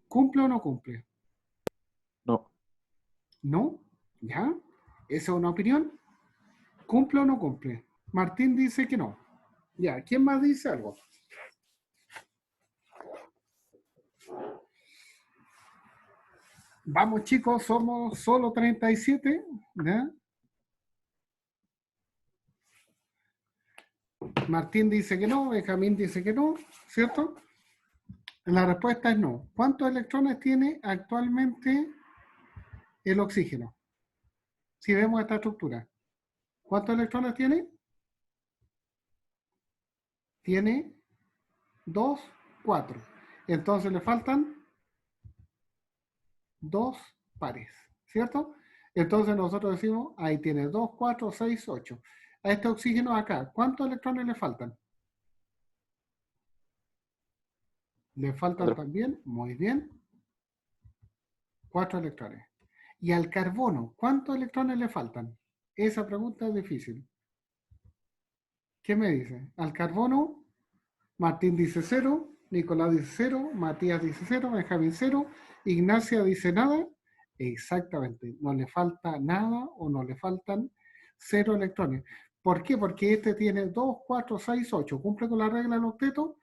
Speaker 1: ¿Cumple o no cumple?
Speaker 5: No.
Speaker 1: ¿No? ¿Ya? ¿Esa es una opinión? ¿Cumple o no cumple? Martín dice que no. Ya, ¿quién más dice algo? Vamos chicos, somos solo 37, ¿ya? Martín dice que no, Benjamín dice que no, ¿cierto? La respuesta es no. ¿Cuántos electrones tiene actualmente el oxígeno? Si vemos esta estructura. ¿Cuántos electrones tiene? Tiene 2, 4. Entonces le faltan 2 pares, ¿cierto? Entonces nosotros decimos, ahí tiene 2, 4, 6, 8. A este oxígeno acá, ¿cuántos electrones le faltan? Le faltan
Speaker 5: 4.
Speaker 1: también, muy bien, 4 electrones. Y al carbono, ¿cuántos electrones le faltan? Esa pregunta es difícil. ¿Qué me dice? Al carbono, Martín dice 0, Nicolás dice 0, Matías dice 0, Benjamín 0, Ignacia dice nada. Exactamente, no le falta nada o no le faltan 0 electrones. ¿Por qué? Porque este tiene 2, 4, 6, 8. ¿Cumple con la regla del octeto?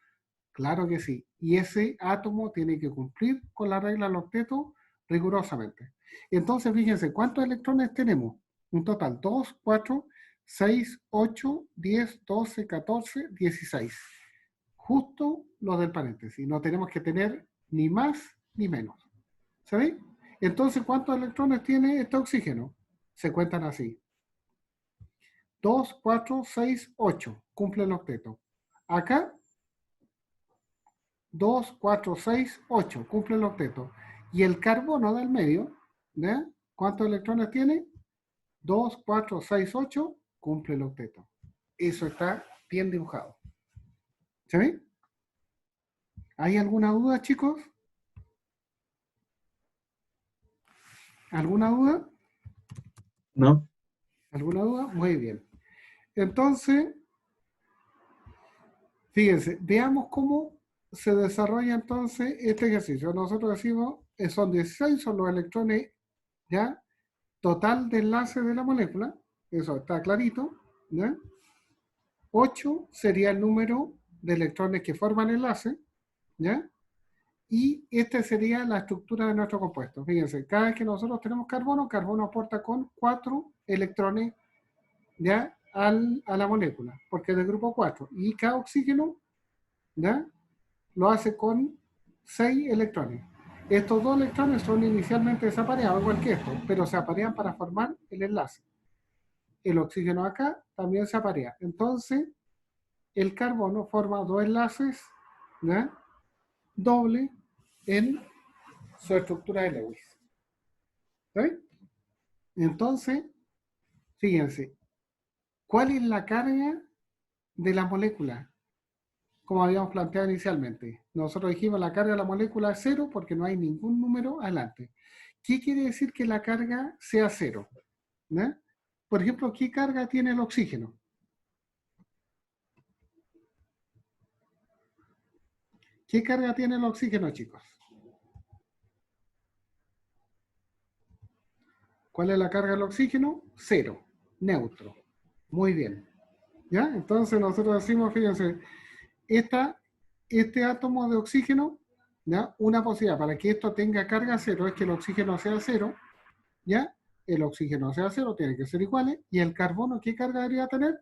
Speaker 1: Claro que sí. Y ese átomo tiene que cumplir con la regla del octeto rigurosamente. Entonces, fíjense, ¿cuántos electrones tenemos? Un total, 2, 4, 6, 8, 10, 12, 14, 16. Justo los del paréntesis. No tenemos que tener ni más ni menos. ¿Sabéis? Entonces, ¿cuántos electrones tiene este oxígeno? Se cuentan así. 2, 4, 6, 8. Cumple el octeto. Acá 2, 4, 6, 8. Cumple el octeto. Y el carbono del medio, ¿ya? ¿Cuántos electrones tiene? 2, 4, 6, 8. Cumple el octeto. Eso está bien dibujado. ¿Se ve? ¿Hay alguna duda, chicos? ¿Alguna duda?
Speaker 4: No,
Speaker 1: ¿Alguna duda? Muy bien. Entonces, fíjense, veamos cómo se desarrolla entonces este ejercicio. Nosotros decimos, son 16, son los electrones, ¿ya? Total de enlace de la molécula, eso está clarito, ¿ya? 8 sería el número de electrones que forman el enlace, ¿ya? Y esta sería la estructura de nuestro compuesto. Fíjense, cada vez que nosotros tenemos carbono, carbono aporta con 4 electrones, ¿ya? A la molécula, porque es del grupo 4. Y cada oxígeno, ¿ya? Lo hace con 6 electrones. Estos 2 electrones son inicialmente desapareados, igual que estos, pero se aparean para formar el enlace. El oxígeno acá también se aparea. Entonces, el carbono forma 2 enlaces, ¿ya? Doble en su estructura de Lewis. ¿Sí? Entonces, fíjense, ¿cuál es la carga de la molécula? Como habíamos planteado inicialmente. Nosotros dijimos la carga de la molécula es 0 porque no hay ningún número adelante. ¿Qué quiere decir que la carga sea 0? ¿Ya? Por ejemplo, ¿qué carga tiene el oxígeno? ¿Qué carga tiene el oxígeno, chicos? ¿Cuál es la carga del oxígeno? 0, neutro. Muy bien. ¿Ya? Entonces nosotros decimos, fíjense, este átomo de oxígeno, ¿ya? Una posibilidad para que esto tenga carga 0 es que el oxígeno sea 0, ¿ya? El oxígeno sea 0, tiene que ser iguales, y el carbono, ¿qué carga debería tener?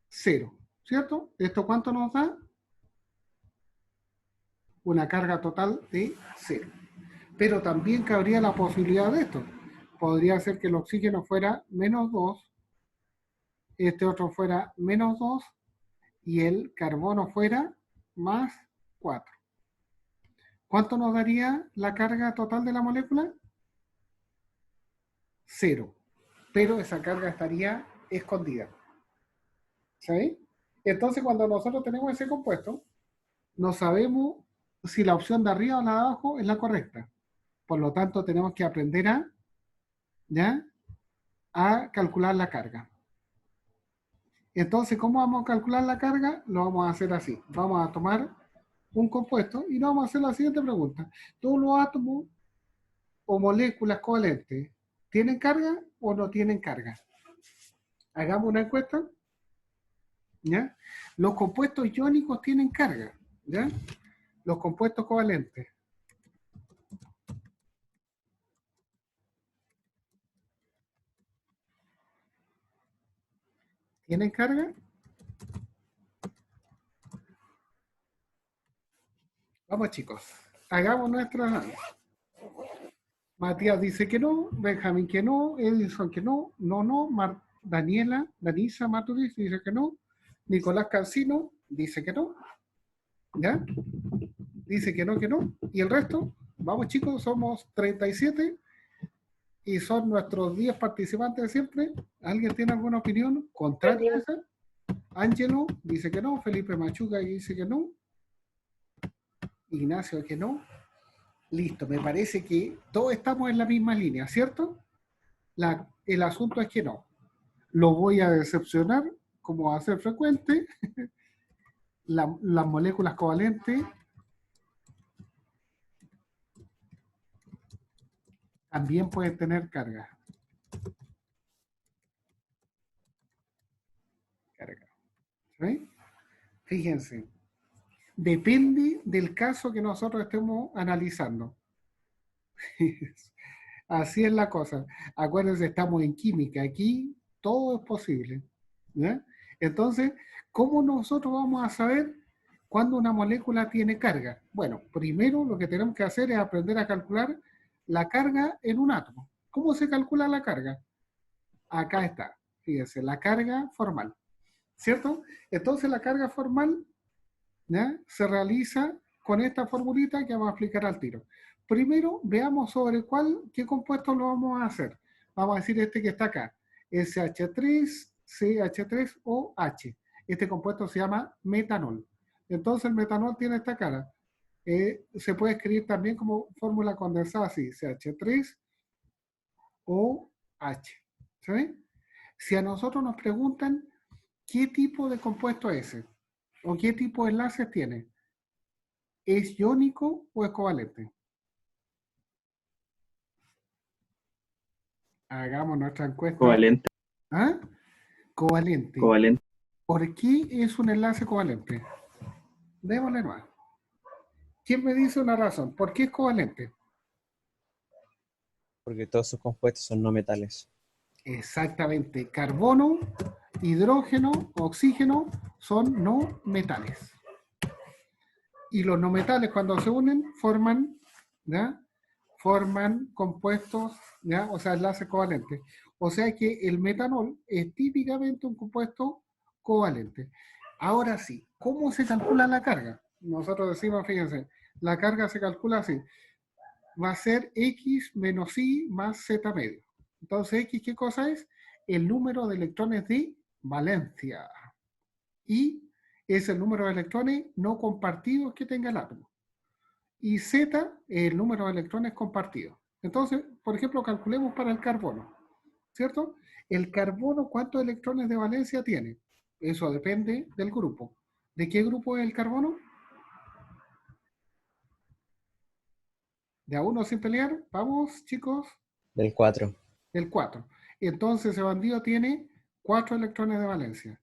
Speaker 1: 0, ¿cierto? ¿Esto cuánto nos da? Una carga total de 0. Pero también cabría la posibilidad de esto. Podría ser que el oxígeno fuera menos 2, este otro fuera menos 2 y el carbono fuera más 4. ¿Cuánto nos daría la carga total de la molécula? 0. Pero esa carga estaría escondida. ¿Sí? Entonces, cuando nosotros tenemos ese compuesto, no sabemos si la opción de arriba o la de abajo es la correcta. Por lo tanto, tenemos que aprender ¿ya? A calcular la carga. Entonces, ¿cómo vamos a calcular la carga? Lo vamos a hacer así. Vamos a tomar un compuesto y nos vamos a hacer la siguiente pregunta. ¿Todos los átomos o moléculas covalentes tienen carga o no tienen carga? Hagamos una encuesta. ¿Ya? Los compuestos iónicos tienen carga. ¿Ya? Los compuestos covalentes. ¿Tienen carga? Vamos, chicos. Hagamos nuestra análisis. Matías dice que no, Benjamín que no, Edison que no, Daniela, Danisa Maturis dice que no, Nicolás Cancino dice que no, ¿ya? Dice que no, y el resto, vamos chicos, somos 37 y son nuestros 10 participantes de siempre. ¿Alguien tiene alguna opinión contraria a esa? Ángelo dice que no, Felipe Machuca dice que no, Ignacio que no. Listo, me parece que todos estamos en la misma línea, ¿cierto? El asunto es que no. Lo voy a decepcionar, como va a ser frecuente. Las moléculas covalentes también pueden tener carga. ¿Sí? Fíjense, depende del caso que nosotros estemos analizando. Así es la cosa. Acuérdense, estamos en química. Aquí todo es posible. ¿Ya? Entonces, ¿cómo nosotros vamos a saber cuándo una molécula tiene carga? Bueno, primero lo que tenemos que hacer es aprender a calcular la carga en un átomo. ¿Cómo se calcula la carga? Acá está. Fíjense, la carga formal. ¿Cierto? Entonces, la carga formal, ¿ya?, se realiza con esta formulita que vamos a explicar al tiro. Primero, veamos sobre qué compuesto lo vamos a hacer. Vamos a decir este que está acá, SH3, CH3OH. Este compuesto se llama metanol. Entonces, el metanol tiene esta cara. Se puede escribir también como fórmula condensada así, CH3OH. ¿Sí? Si a nosotros nos preguntan qué tipo de compuesto es ese, o qué tipo de enlaces tiene, ¿es iónico o es covalente? Hagamos nuestra encuesta.
Speaker 4: Covalente.
Speaker 1: ¿Ah? Covalente.
Speaker 4: Covalente.
Speaker 1: ¿Por qué es un enlace covalente? Démosle más. ¿Quién me dice una razón? ¿Por qué es covalente?
Speaker 6: Porque todos sus compuestos son no metales.
Speaker 1: Exactamente. Carbono, hidrógeno, oxígeno son no metales. Y los no metales cuando se unen forman, ¿ya?, forman compuestos, ¿ya?, o sea, enlaces covalentes. O sea que el metanol es típicamente un compuesto covalente. Ahora sí, ¿cómo se calcula la carga? Nosotros decimos, fíjense, la carga se calcula así. Va a ser X menos Y más Z medio. Entonces, X, ¿qué cosa es? El número de electrones de valencia. Y es el número de electrones no compartidos que tenga el átomo. Y Z es el número de electrones compartidos. Entonces, por ejemplo, calculemos para el carbono, ¿cierto? El carbono, ¿cuántos electrones de valencia tiene? Eso depende del grupo. ¿De qué grupo es el carbono? ¿De a uno sin pelear? Vamos, chicos.
Speaker 6: Del 4.
Speaker 1: El 4. Entonces, ese bandido tiene 4 electrones de valencia.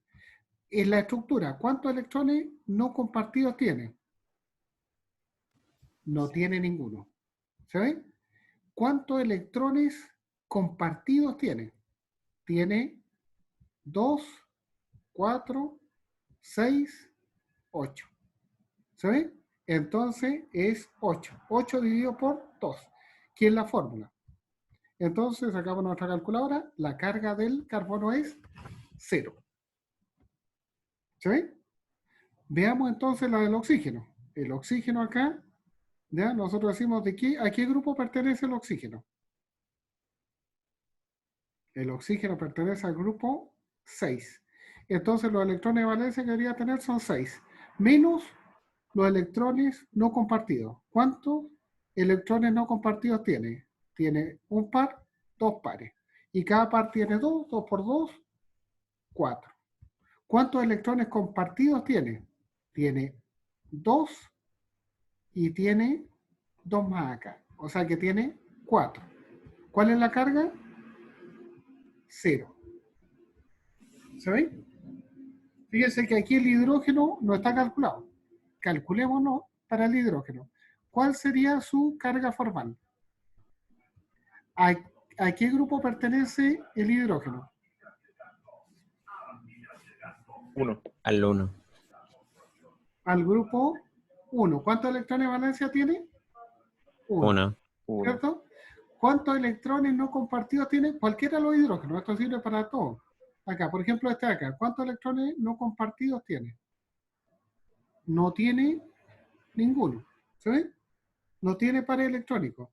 Speaker 1: En la estructura, ¿cuántos electrones no compartidos tiene? No tiene ninguno. ¿Se ve? ¿Cuántos electrones compartidos tiene? Tiene 2, 4, 6, 8. ¿Se ve? Entonces es 8. 8 dividido por 2, que es la fórmula. Entonces sacamos nuestra calculadora. La carga del carbono es 0. ¿Se ve? Veamos entonces la del oxígeno. El oxígeno acá, ¿ya? Nosotros decimos ¿a qué grupo pertenece el oxígeno? El oxígeno pertenece al grupo 6. Entonces los electrones de valencia que debería tener son 6. Menos los electrones no compartidos. ¿Cuántos electrones no compartidos tiene? Tiene un par, 2 pares. Y cada par tiene 2, 2 por 2, 4. ¿Cuántos electrones compartidos tiene? Tiene 2 y tiene 2 más acá. O sea que tiene 4. ¿Cuál es la carga? 0. ¿Se ve? Fíjense que aquí el hidrógeno no está calculado. Calculémonos para el hidrógeno. ¿Cuál sería su carga formal? ¿A qué grupo pertenece el hidrógeno?
Speaker 5: 1.
Speaker 6: Al 1.
Speaker 1: Al grupo 1. ¿Cuántos electrones de valencia tiene? 1.
Speaker 6: 1.
Speaker 1: ¿Cierto? ¿Cuántos electrones no compartidos tiene? Cualquiera de los hidrógenos. Esto sirve para todo. Acá, por ejemplo, este de acá. ¿Cuántos electrones no compartidos tiene? No tiene ninguno. ¿Se ve? No tiene pares electrónicos.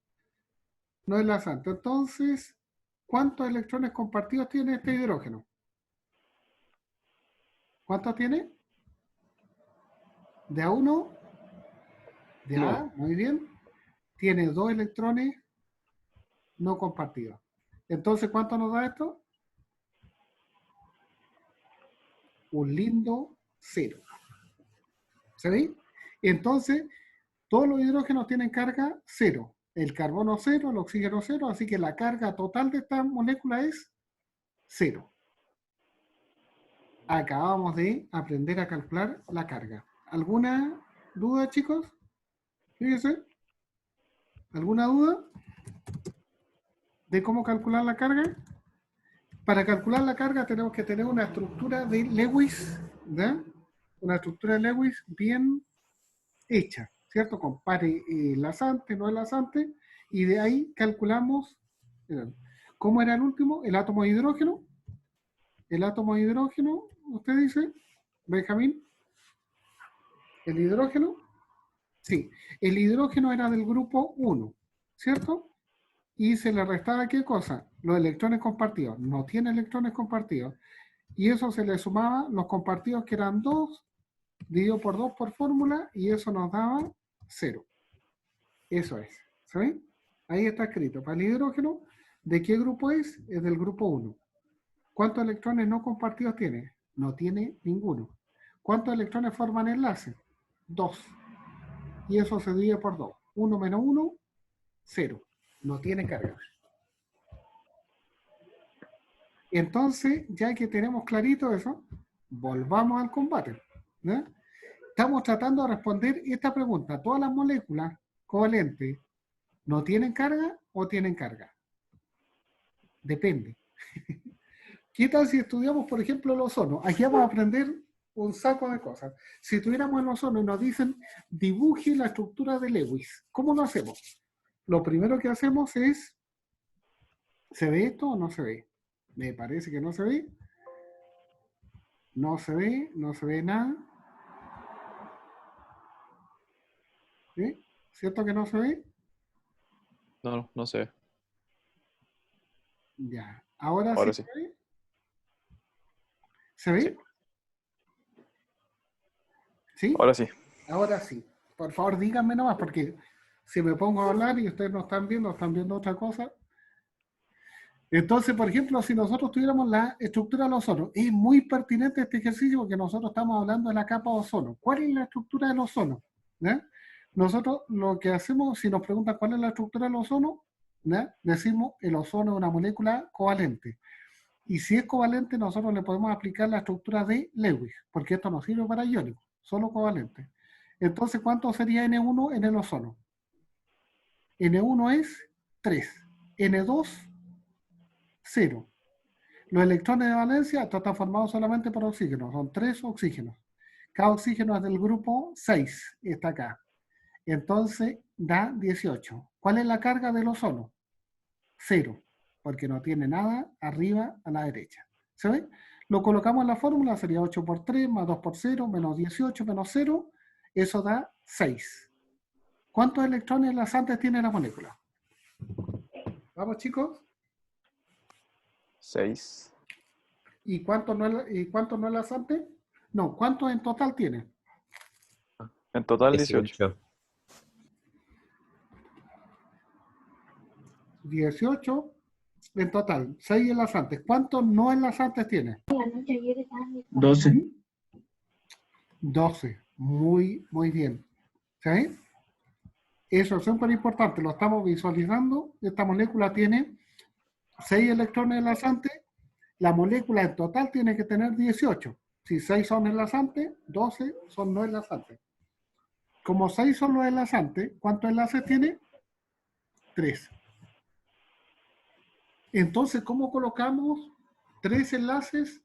Speaker 1: No es enlazante. Entonces, ¿cuántos electrones compartidos tiene este hidrógeno? ¿Cuántos tiene? ¿De a uno? ¿De a? Muy bien. Tiene 2 electrones no compartidos. Entonces, ¿cuánto nos da esto? Un lindo 0. ¿Se ve? Entonces, todos los hidrógenos tienen carga 0. El carbono 0, el oxígeno 0, así que la carga total de esta molécula es 0. acabamos de aprender a calcular la carga. ¿Alguna duda, chicos? Fíjense. ¿Alguna duda de cómo calcular la carga? Para calcular la carga tenemos que tener una estructura de Lewis, ¿verdad? Una estructura de Lewis bien hecha, ¿cierto? Con pares enlazantes, no enlazantes, y de ahí calculamos, ¿cómo era el último? El átomo de hidrógeno. El átomo de hidrógeno, usted dice, Benjamín, ¿el hidrógeno? Sí, el hidrógeno era del grupo 1, ¿cierto? Y se le restaba, ¿qué cosa? Los electrones compartidos. No tiene electrones compartidos. Y eso se le sumaba los compartidos, que eran 2, dividido por 2 por fórmula, y eso nos daba 0. Eso es. ¿Sí? Ahí está escrito. Para el hidrógeno, ¿de qué grupo es? Es del grupo 1. ¿Cuántos electrones no compartidos tiene? No tiene ninguno. ¿Cuántos electrones forman enlace? 2. Y eso se divide por 2. 1 menos 1, 0. No tiene carga. Entonces, ya que tenemos clarito eso, volvamos al combate, ¿no? Estamos tratando de responder esta pregunta. ¿Todas las moléculas covalentes no tienen carga o tienen carga? Depende. ¿Qué tal si estudiamos, por ejemplo, el ozono? Aquí vamos a aprender un saco de cosas. Si tuviéramos el ozono y nos dicen, dibuje la estructura de Lewis, ¿cómo lo hacemos? Lo primero que hacemos es, ¿se ve esto o no se ve? Me parece que no se ve. No se ve nada. ¿Sí? ¿Cierto que no se ve?
Speaker 5: No, no sé.
Speaker 1: Ya. ¿Ahora,
Speaker 5: Ahora
Speaker 1: sí
Speaker 5: sí.
Speaker 1: se ve? ¿Se ve?
Speaker 5: Sí.
Speaker 1: ¿Sí?
Speaker 5: Ahora sí.
Speaker 1: Ahora sí. Por favor, díganme nomás, porque si me pongo a hablar y ustedes no están viendo otra cosa. Entonces, por ejemplo, si nosotros tuviéramos la estructura del ozono, es muy pertinente este ejercicio porque nosotros estamos hablando de la capa de ozono. ¿Cuál es la estructura del ozono? ¿Ya? Nosotros lo que hacemos, si nos preguntan cuál es la estructura del ozono, ¿ya? Decimos el ozono es una molécula covalente. Y si es covalente, nosotros le podemos aplicar la estructura de Lewis, porque esto no sirve para iónico, solo covalente. Entonces, ¿cuánto sería N1 en el ozono? N1 es 3. N2, 0. Los electrones de valencia, esto está formado solamente por oxígenos, son 3 oxígenos. Cada oxígeno es del grupo 6, está acá. Entonces da 18. ¿Cuál es la carga del ozono? 0, porque no tiene nada arriba a la derecha. ¿Se ve? Lo colocamos en la fórmula, sería 8 por 3, más 2 por 0, menos 18, menos 0, eso da 6. ¿Cuántos electrones enlazantes tiene la molécula? Vamos, chicos.
Speaker 5: 6.
Speaker 1: ¿Y cuántos no enlazantes? No, ¿cuántos en total tiene?
Speaker 5: En total 18.
Speaker 1: 18 en total, 6 enlazantes. ¿Cuántos no enlazantes tiene?
Speaker 4: 12.
Speaker 1: 12. Muy, muy bien. ¿Sí? Eso es súper importante, lo estamos visualizando. Esta molécula tiene 6 electrones enlazantes. La molécula en total tiene que tener 18. Si 6 son enlazantes, 12 son no enlazantes. Como 6 son los enlazantes, ¿cuántos enlaces tiene? 3. Entonces, ¿cómo colocamos 3 enlaces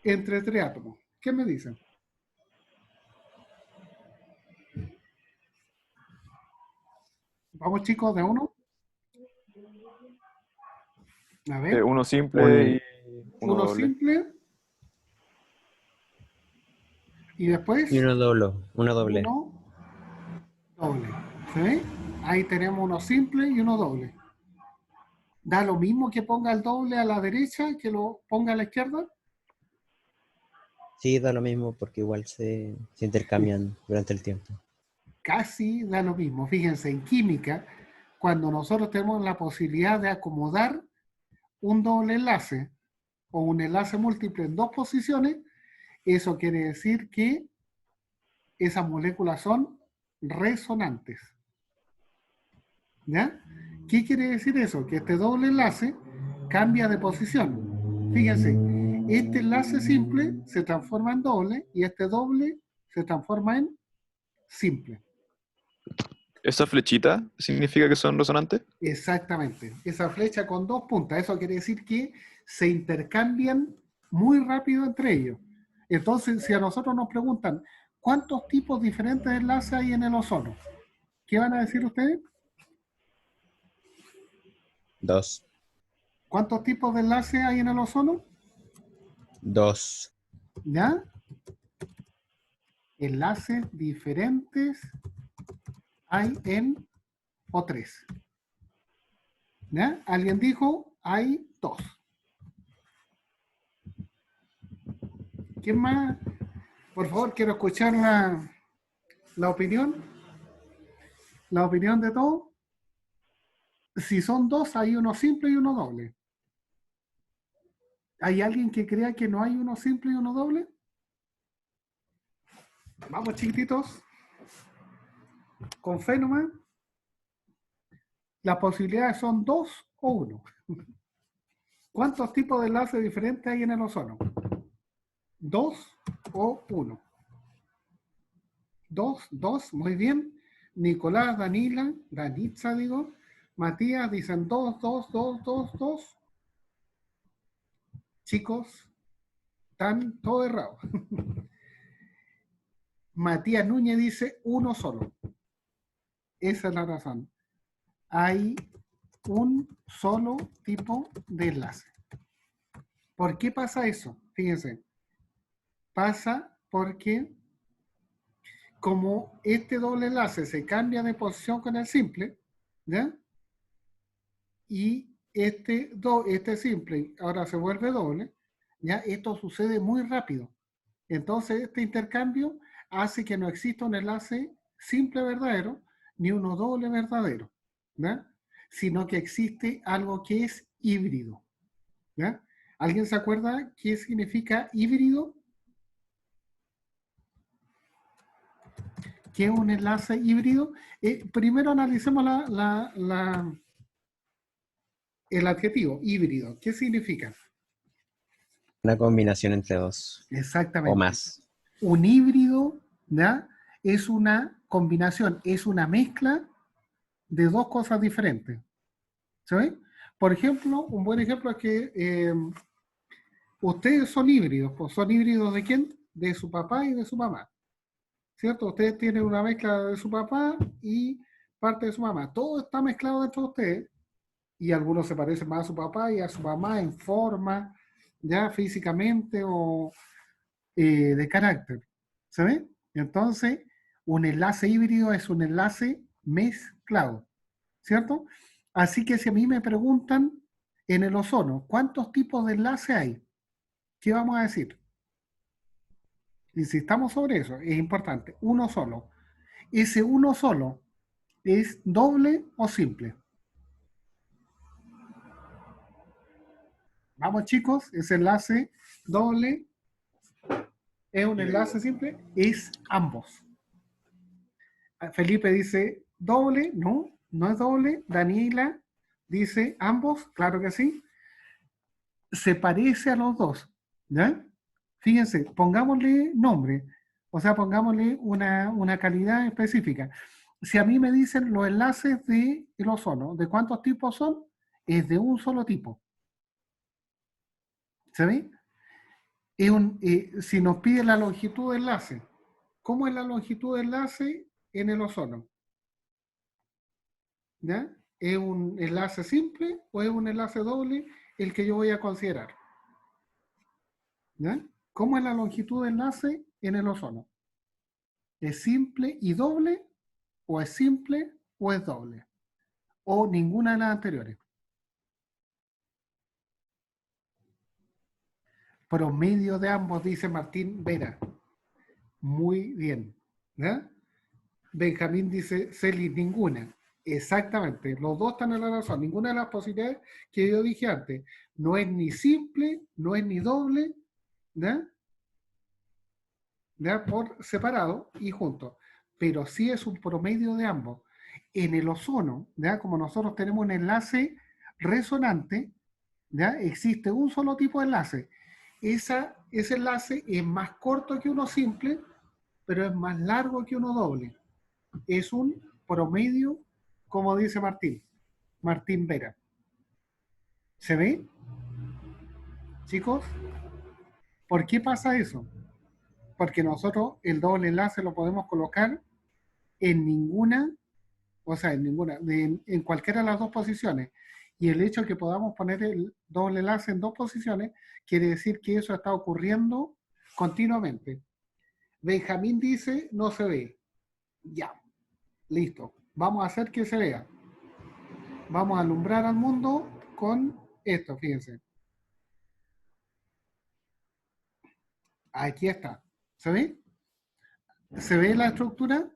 Speaker 1: entre 3 átomos? ¿Qué me dicen? Vamos, chicos, de uno. A ver.
Speaker 5: Uno simple y uno doble.
Speaker 1: Simple. Y después.
Speaker 6: Y uno doble. Uno doble.
Speaker 1: Uno doble. ¿Sí? Ahí tenemos uno simple y uno doble. ¿Da lo mismo que ponga el doble a la derecha que lo ponga a la izquierda?
Speaker 6: Sí, da lo mismo porque igual se intercambian durante el tiempo.
Speaker 1: Casi da lo mismo. Fíjense, en química, cuando nosotros tenemos la posibilidad de acomodar un doble enlace o un enlace múltiple en 2 posiciones, eso quiere decir que esas moléculas son resonantes. ¿Ya? ¿Qué quiere decir eso? Que este doble enlace cambia de posición. Fíjense, Este enlace simple se transforma en doble y este doble se transforma en simple.
Speaker 5: ¿Esa flechita significa que son resonantes?
Speaker 1: Exactamente. Esa flecha con dos puntas, eso quiere decir que se intercambian muy rápido entre ellos. Entonces, si a nosotros nos preguntan cuántos tipos diferentes de enlaces hay en el ozono, ¿qué van a decir ustedes?
Speaker 6: 2.
Speaker 1: ¿Cuántos tipos de enlaces hay en el ozono?
Speaker 6: 2.
Speaker 1: ¿Ya? Enlaces diferentes hay en O3. ¿Ya? Alguien dijo, hay 2. ¿Quién más? Por favor, quiero escuchar la opinión. La opinión de todos. Si son 2, hay uno simple y uno doble. ¿Hay alguien que crea que no hay uno simple y uno doble? Vamos, chiquititos. Con fe nomás. Las posibilidades son 2 o 1. ¿Cuántos tipos de enlaces diferentes hay en el ozono? 2 o 1. 2, muy bien. Nicolás, Danila, Danitza, digo. Matías dicen 2. Chicos, están todo errado. Matías Núñez dice 1 solo. Esa es la razón. Hay un solo tipo de enlace. ¿Por qué pasa eso? Fíjense. Pasa porque como este doble enlace se cambia de posición con el simple, ¿ya? Y este simple ahora se vuelve doble, ¿ya? Esto sucede muy rápido. Entonces, este intercambio hace que no exista un enlace simple verdadero, ni uno doble verdadero, ¿ya? Sino que existe algo que es híbrido, ¿ya? ¿Alguien se acuerda qué significa híbrido? ¿Qué es un enlace híbrido? Primero analicemos el adjetivo, híbrido. ¿Qué significa?
Speaker 6: Una combinación entre 2
Speaker 1: Exactamente.
Speaker 6: o más.
Speaker 1: Un híbrido, ¿ya? Es una combinación, es una mezcla de dos cosas diferentes. ¿Sabes? Por ejemplo, un buen ejemplo es que ustedes son híbridos. Pues, ¿son híbridos de quién? De su papá y de su mamá. ¿Cierto? Ustedes tienen una mezcla de su papá y parte de su mamá. Todo está mezclado dentro de ustedes y algunos se parecen más a su papá y a su mamá en forma, ya físicamente o de carácter. ¿Saben? Entonces, un enlace híbrido es un enlace mezclado, ¿cierto? Así que si a mí me preguntan en el ozono, ¿cuántos tipos de enlace hay? ¿Qué vamos a decir? Insistamos sobre eso, es importante. Uno solo. Ese uno solo es doble o simple. Vamos, chicos, ese enlace doble es un enlace simple, es ambos. Felipe dice doble, no, no es doble. Daniela dice ambos, claro que sí. Se parece a los dos, ¿ya? Fíjense, pongámosle nombre, o sea, pongámosle una calidad específica. Si a mí me dicen los enlaces del ozono, ¿de cuántos tipos son? Es de un solo tipo. ¿Se ve? Si nos pide la longitud de enlace, ¿cómo es la longitud de enlace en el ozono? ¿Ya? ¿Es un enlace simple o es un enlace doble el que yo voy a considerar? ¿Ya? ¿Cómo es la longitud de enlace en el ozono? ¿Es simple y doble o es simple o es doble? O ninguna de las anteriores. Promedio de ambos, dice Martín Vera. Muy bien. ¿Ya? Benjamín dice, Celi, ninguna. Exactamente, los dos están en la razón. Ninguna de las posibilidades que yo dije antes. No es ni simple, no es ni doble, ¿ya? ¿Ya? Por separado y juntos. Pero sí es un promedio de ambos. En el ozono, ¿ya? Como nosotros tenemos un enlace resonante, ¿ya? Existe un solo tipo de enlace. ese enlace es más corto que uno simple, pero es más largo que uno doble. Es un promedio, como dice Martín Vera. ¿Se ve? Chicos, ¿por qué pasa eso? Porque nosotros el doble enlace lo podemos colocar en ninguna, o sea, en cualquiera de las dos posiciones. Y el hecho de que podamos poner el doble enlace en dos posiciones quiere decir que eso está ocurriendo continuamente. Benjamín dice, no se ve. Ya, listo. Vamos a hacer que se vea. Vamos a alumbrar al mundo con esto, fíjense. Aquí está. ¿Se ve? ¿Se ve la estructura?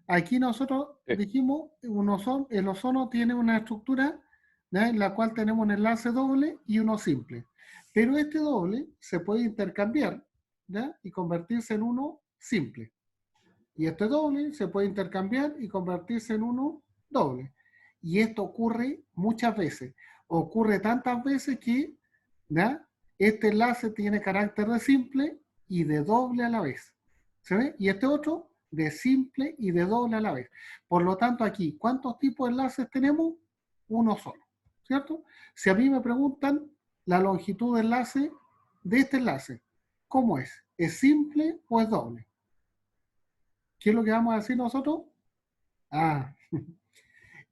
Speaker 1: Aquí nosotros dijimos, el ozono tiene una estructura, ¿ya?, en la cual tenemos un enlace doble y uno simple. Pero este doble se puede intercambiar, ¿ya?, y convertirse en uno simple. Y este doble se puede intercambiar y convertirse en uno doble. Y esto ocurre muchas veces. Ocurre tantas veces que, ¿ya?, este enlace tiene carácter de simple y de doble a la vez. ¿Se ve? Y este otro de simple y de doble a la vez. Por lo tanto, aquí, ¿cuántos tipos de enlaces tenemos? Uno solo, ¿cierto? Si a mí me preguntan la longitud de enlace de este enlace, ¿cómo es? ¿Es simple o es doble? ¿Qué es lo que vamos a decir nosotros? Ah,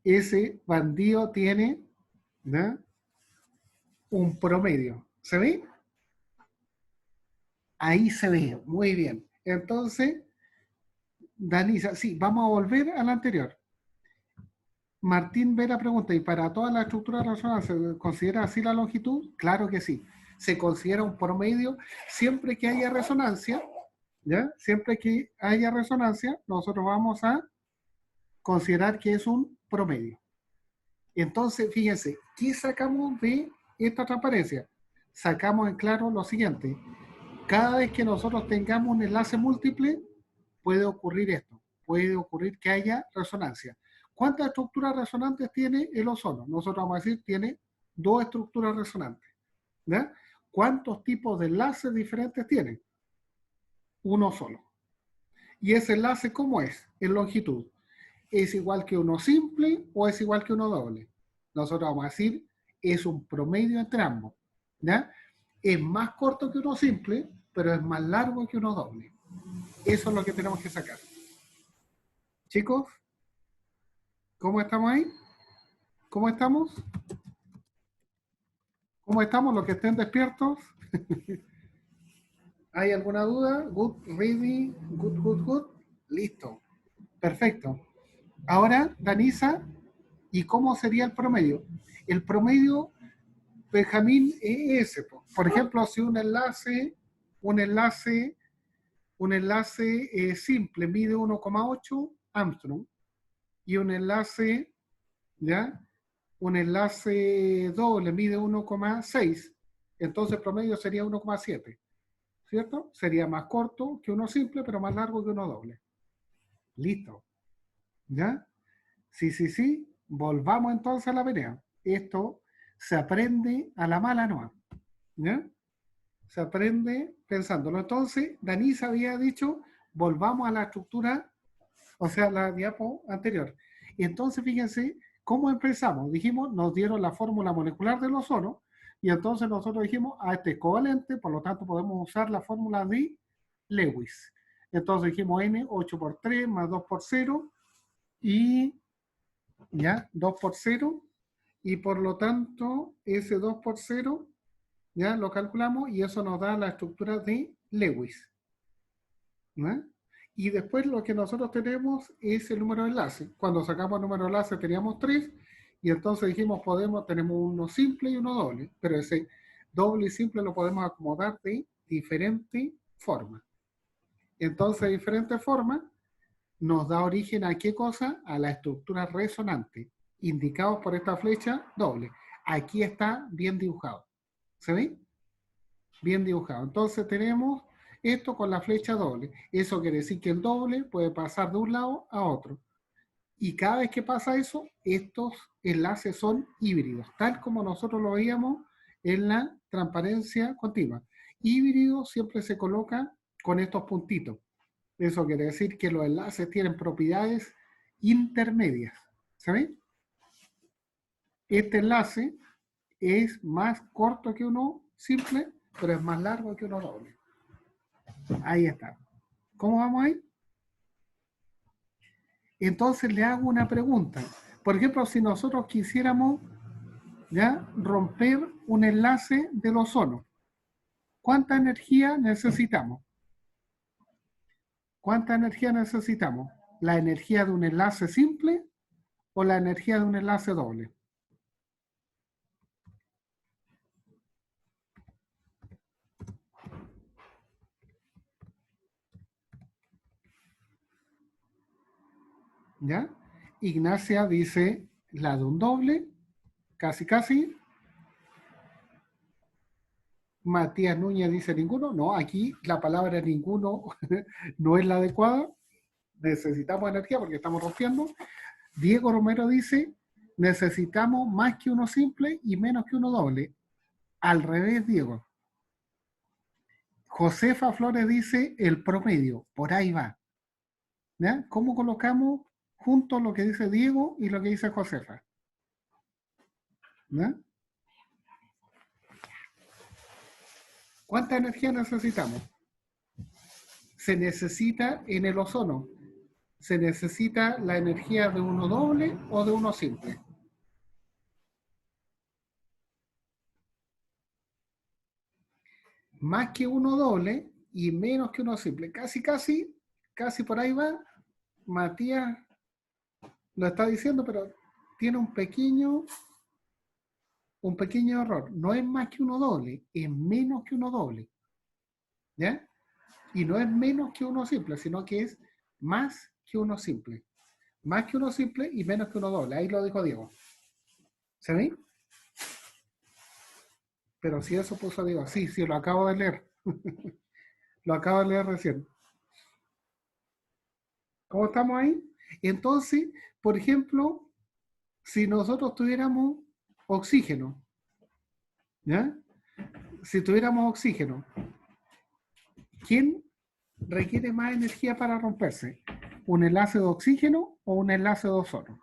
Speaker 1: ese bandido tiene, ¿no?, un promedio. ¿Se ve? Ahí se ve, muy bien. Entonces, Danisa, sí, vamos a volver al anterior. Martín Vera pregunta, ¿y para toda la estructura racional se considera así la longitud? Claro que sí. Se considera un promedio siempre que haya resonancia, ¿ya? Siempre que haya resonancia, nosotros vamos a considerar que es un promedio. Entonces, fíjense, ¿qué sacamos de esta transparencia? Sacamos en claro lo siguiente. Cada vez que nosotros tengamos un enlace múltiple, puede ocurrir esto. Puede ocurrir que haya resonancia. ¿Cuántas estructuras resonantes tiene el ozono? Nosotros vamos a decir, tiene 2 estructuras resonantes. ¿Ya? ¿Cuántos tipos de enlaces diferentes tiene? Uno solo. ¿Y ese enlace cómo es? En longitud. ¿Es igual que uno simple o es igual que uno doble? Nosotros vamos a decir, es un promedio entre ambos. ¿Ya? Es más corto que uno simple, pero es más largo que uno doble. Eso es lo que tenemos que sacar. Chicos, ¿cómo estamos ahí? ¿Cómo estamos? ¿Cómo estamos los que estén despiertos? ¿Hay alguna duda? Good, ready, good. Listo. Perfecto. Ahora, Danisa, ¿y cómo sería el promedio? El promedio, Benjamín, es ese. Por ejemplo, si un enlace simple mide 1,8 Armstrong y un enlace, ¿ya?, un enlace doble mide 1,6, entonces el promedio sería 1,7, ¿cierto? Sería más corto que uno simple, pero más largo que uno doble. Listo. ¿Ya? Sí. Volvamos entonces a la pelea. Esto se aprende a la mala, ¿no? ¿Ya? Se aprende pensándolo. Entonces, Danisa había dicho, volvamos a la estructura, o sea, la diapo anterior. Y entonces, fíjense, ¿cómo empezamos? Dijimos, nos dieron la fórmula molecular del ozono, y entonces nosotros dijimos, este es covalente, por lo tanto podemos usar la fórmula de Lewis. Entonces dijimos N, 8 por 3, más 2 por 0, y ya, 2 por 0, y por lo tanto, ese 2 por 0, ya lo calculamos, y eso nos da la estructura de Lewis. ¿No? Y después lo que nosotros tenemos es el número de enlace. Cuando sacamos el número de enlace teníamos 3, y entonces dijimos, tenemos uno simple y uno doble, pero ese doble y simple lo podemos acomodar de diferente forma. Entonces, de diferente forma, nos da origen a qué cosa? A la estructura resonante, indicados por esta flecha doble. Aquí está bien dibujado. ¿Se ve? Bien dibujado. Entonces tenemos esto con la flecha doble. Eso quiere decir que el doble puede pasar de un lado a otro. Y cada vez que pasa eso, estos enlaces son híbridos, tal como nosotros lo veíamos en la transparencia continua. híbrido siempre se coloca con estos puntitos. Eso quiere decir que los enlaces tienen propiedades intermedias. ¿Saben? Este enlace es más corto que uno simple, pero es más largo que uno doble. Ahí está. ¿Cómo vamos ahí? Entonces le hago una pregunta. Por ejemplo, si nosotros quisiéramos ya romper un enlace del ozono, ¿cuánta energía necesitamos? ¿Cuánta energía necesitamos? ¿La energía de un enlace simple o la energía de un enlace doble? ¿Ya? Ignacia dice la de un doble, casi casi. Matías Núñez dice ninguno. No, aquí la palabra ninguno no es la adecuada. Necesitamos energía porque estamos rompiendo. Diego Romero dice necesitamos más que uno simple y menos que uno doble. Al revés, Diego. Josefa Flores dice el promedio. Por ahí va. ¿Ya? ¿Cómo colocamos juntos lo que dice Diego y lo que dice Josefa? ¿Ya? ¿Cuánta energía necesitamos? Se necesita en el ozono. ¿Se necesita la energía de uno doble o de uno simple? Más que uno doble y menos que uno simple. Casi por ahí va. Matías lo está diciendo, pero tiene un pequeño error. No es más que uno doble, es menos que uno doble. ¿Ya? Y no es menos que uno simple, sino que es más que uno simple. Más que uno simple y menos que uno doble. Ahí lo dijo Diego. ¿Se ve? Pero si eso puso Diego. Sí, lo acabo de leer. Lo acabo de leer recién. ¿Cómo estamos ahí? Entonces, por ejemplo, si nosotros tuviéramos oxígeno, ¿ya? Si tuviéramos oxígeno, ¿quién requiere más energía para romperse? ¿Un enlace de oxígeno o un enlace de ozono?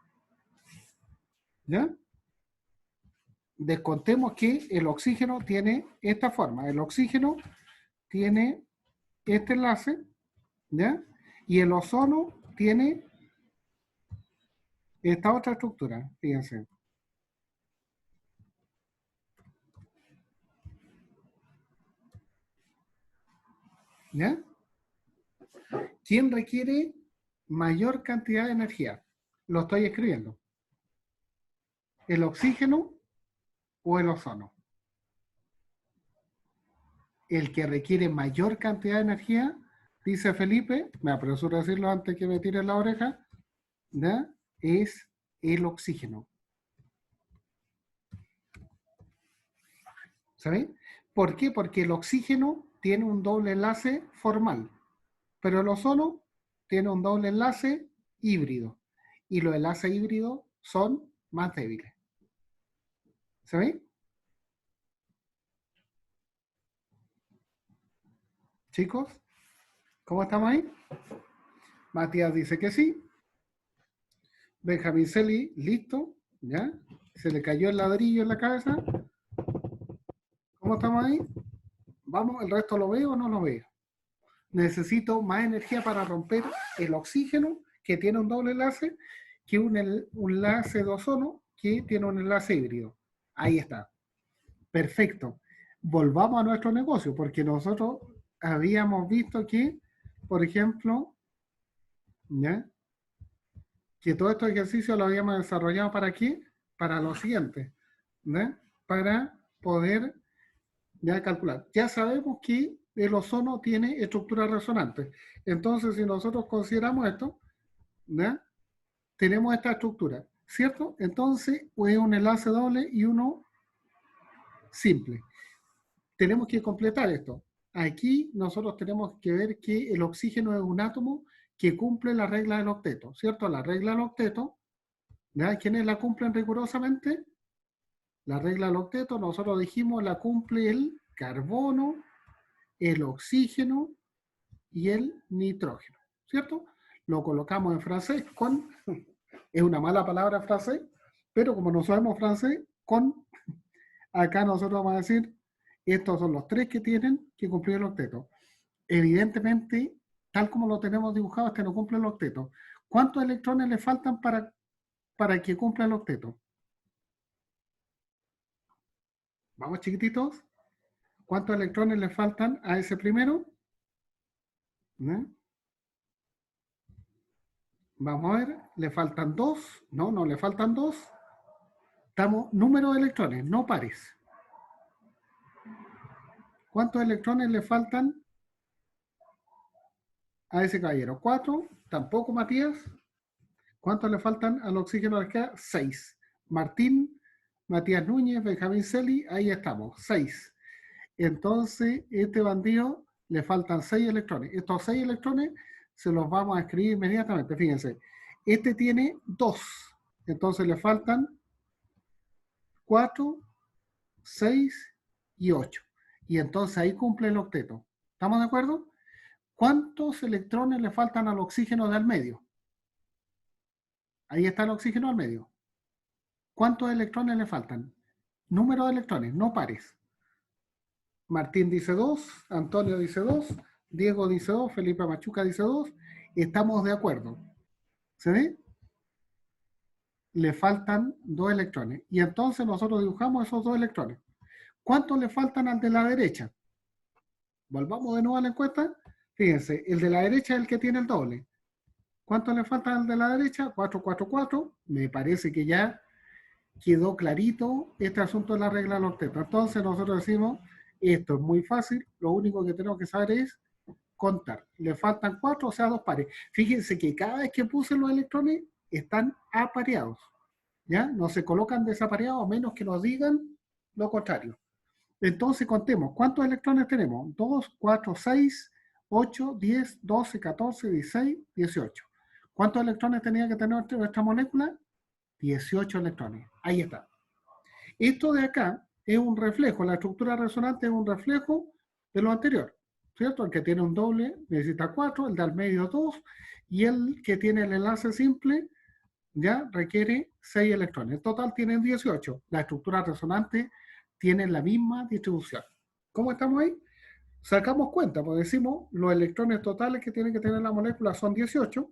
Speaker 1: ¿Ya? Descontemos que el oxígeno tiene esta forma. El oxígeno tiene este enlace, ¿ya? Y el ozono tiene esta otra estructura, fíjense. ¿Ya? ¿Quién requiere mayor cantidad de energía? Lo estoy escribiendo. ¿El oxígeno o el ozono? El que requiere mayor cantidad de energía, dice Felipe, me apresuro a decirlo antes que me tire la oreja, ¿ya? Es el oxígeno. ¿Saben? ¿Por qué? Porque el oxígeno tiene un doble enlace formal, pero el ozono tiene un doble enlace híbrido. Y los enlaces híbridos son más débiles. ¿Saben? Chicos, ¿cómo estamos ahí? Matías dice que sí. Benjamín Celi, listo. ¿Ya? Se le cayó el ladrillo en la cabeza. ¿Cómo estamos ahí? Vamos, ¿el resto lo veo o no lo veo? Necesito más energía para romper el oxígeno, que tiene un doble enlace, que un enlace de ozono, que tiene un enlace híbrido. Ahí está. Perfecto. Volvamos a nuestro negocio, porque nosotros habíamos visto que, por ejemplo, ¿ya? Que todos estos ejercicios los habíamos desarrollado ¿para qué? Para lo siguiente, ¿ya? Para poder ya calcular. Ya sabemos que el ozono tiene estructuras resonantes. Entonces, si nosotros consideramos esto, ¿ya? Tenemos esta estructura, ¿cierto? Entonces, es un enlace doble y uno simple. Tenemos que completar esto. Aquí nosotros tenemos que ver que el oxígeno es un átomo que cumple la regla del octeto, ¿cierto? La regla del octeto, ¿ya? ¿Quiénes la cumplen rigurosamente? La regla del octeto, nosotros dijimos, la cumple el carbono, el oxígeno y el nitrógeno, ¿cierto? Lo colocamos en francés con, es una mala palabra en francés, pero como no sabemos francés, con, acá nosotros vamos a decir, estos son los 3 que tienen que cumplir el octeto. Evidentemente, tal como lo tenemos dibujado, este no cumple el octeto. ¿Cuántos electrones le faltan para que cumpla el octeto? Vamos, chiquititos. ¿Cuántos electrones le faltan a ese primero? ¿No? Vamos a ver, le faltan 2. No le faltan 2. Estamos número de electrones, no pares. ¿Cuántos electrones le faltan a ese caballero? 4. Tampoco, Matías. ¿Cuántos le faltan al oxígeno de acá? 6. Martín, Matías Núñez, Benjamín Celi, ahí estamos, 6. Entonces, este bandido le faltan 6 electrones. Estos 6 electrones se los vamos a escribir inmediatamente. Fíjense, este tiene 2. Entonces le faltan 4, 6 y 8. Y entonces ahí cumple el octeto. ¿Estamos de acuerdo? ¿Cuántos electrones le faltan al oxígeno de al medio? Ahí está el oxígeno al medio. ¿Cuántos electrones le faltan? Número de electrones, no pares. Martín dice 2, Antonio dice 2, Diego dice 2, Felipe Machuca dice 2. Estamos de acuerdo. ¿Se ve? Le faltan 2 electrones. Y entonces nosotros dibujamos esos 2 electrones. ¿Cuántos le faltan al de la derecha? Volvamos de nuevo a la encuesta. Fíjense, el de la derecha es el que tiene el doble. ¿Cuánto le falta al de la derecha? 4, 4, 4. Me parece que ya quedó clarito este asunto de la regla del octeto. Entonces nosotros decimos, esto es muy fácil, lo único que tenemos que saber es contar. Le faltan 4, o sea, 2 pares. Fíjense que cada vez que puse los electrones están apareados, ¿ya? No se colocan desapareados a menos que nos digan lo contrario. Entonces contemos, ¿cuántos electrones tenemos? 2, 4, 6, 8, 10, 12, 14, 16, 18. ¿Cuántos electrones tenía que tener nuestra molécula? 18 electrones. Ahí está. Esto de acá es un reflejo, la estructura resonante es un reflejo de lo anterior, ¿cierto? El que tiene un doble necesita 4, el de al medio 2, y el que tiene el enlace simple ya requiere 6 electrones. En total tienen 18. La estructura resonante tiene la misma distribución. ¿Cómo estamos ahí? Sacamos cuenta, pues decimos los electrones totales que tiene que tener la molécula son 18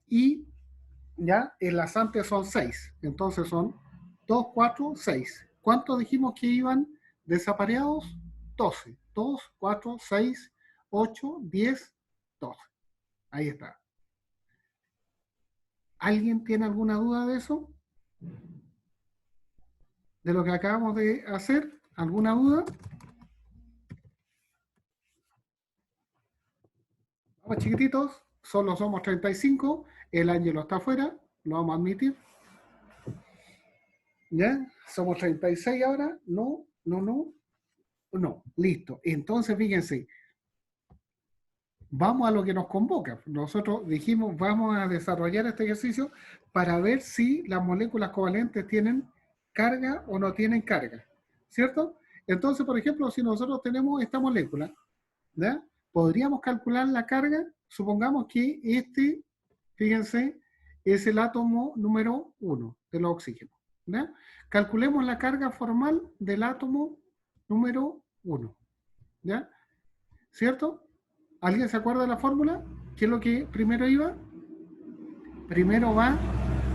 Speaker 1: y ya enlazantes son 6. Entonces son 2, 4, 6. ¿Cuántos dijimos que iban desapareados? 12. 2, 4, 6, 8, 10, 12. Ahí está. ¿Alguien tiene alguna duda de eso? ¿De lo que acabamos de hacer? ¿Alguna duda? Vamos, chiquititos. Solo somos 35. El Ángelo está afuera. Lo vamos a admitir. ¿Ya? Somos 36 ahora. No. Listo. Entonces, fíjense. Vamos a lo que nos convoca. Nosotros dijimos, vamos a desarrollar este ejercicio para ver si las moléculas covalentes tienen carga o no tienen carga, ¿cierto? Entonces, por ejemplo, si nosotros tenemos esta molécula, ¿ya? Podríamos calcular la carga, supongamos que este, fíjense, es el átomo número 1 de los oxígenos, ¿ya? Calculemos la carga formal del átomo número 1, ¿ya? ¿Cierto? ¿Alguien se acuerda de la fórmula? ¿Qué es lo que primero iba? Primero van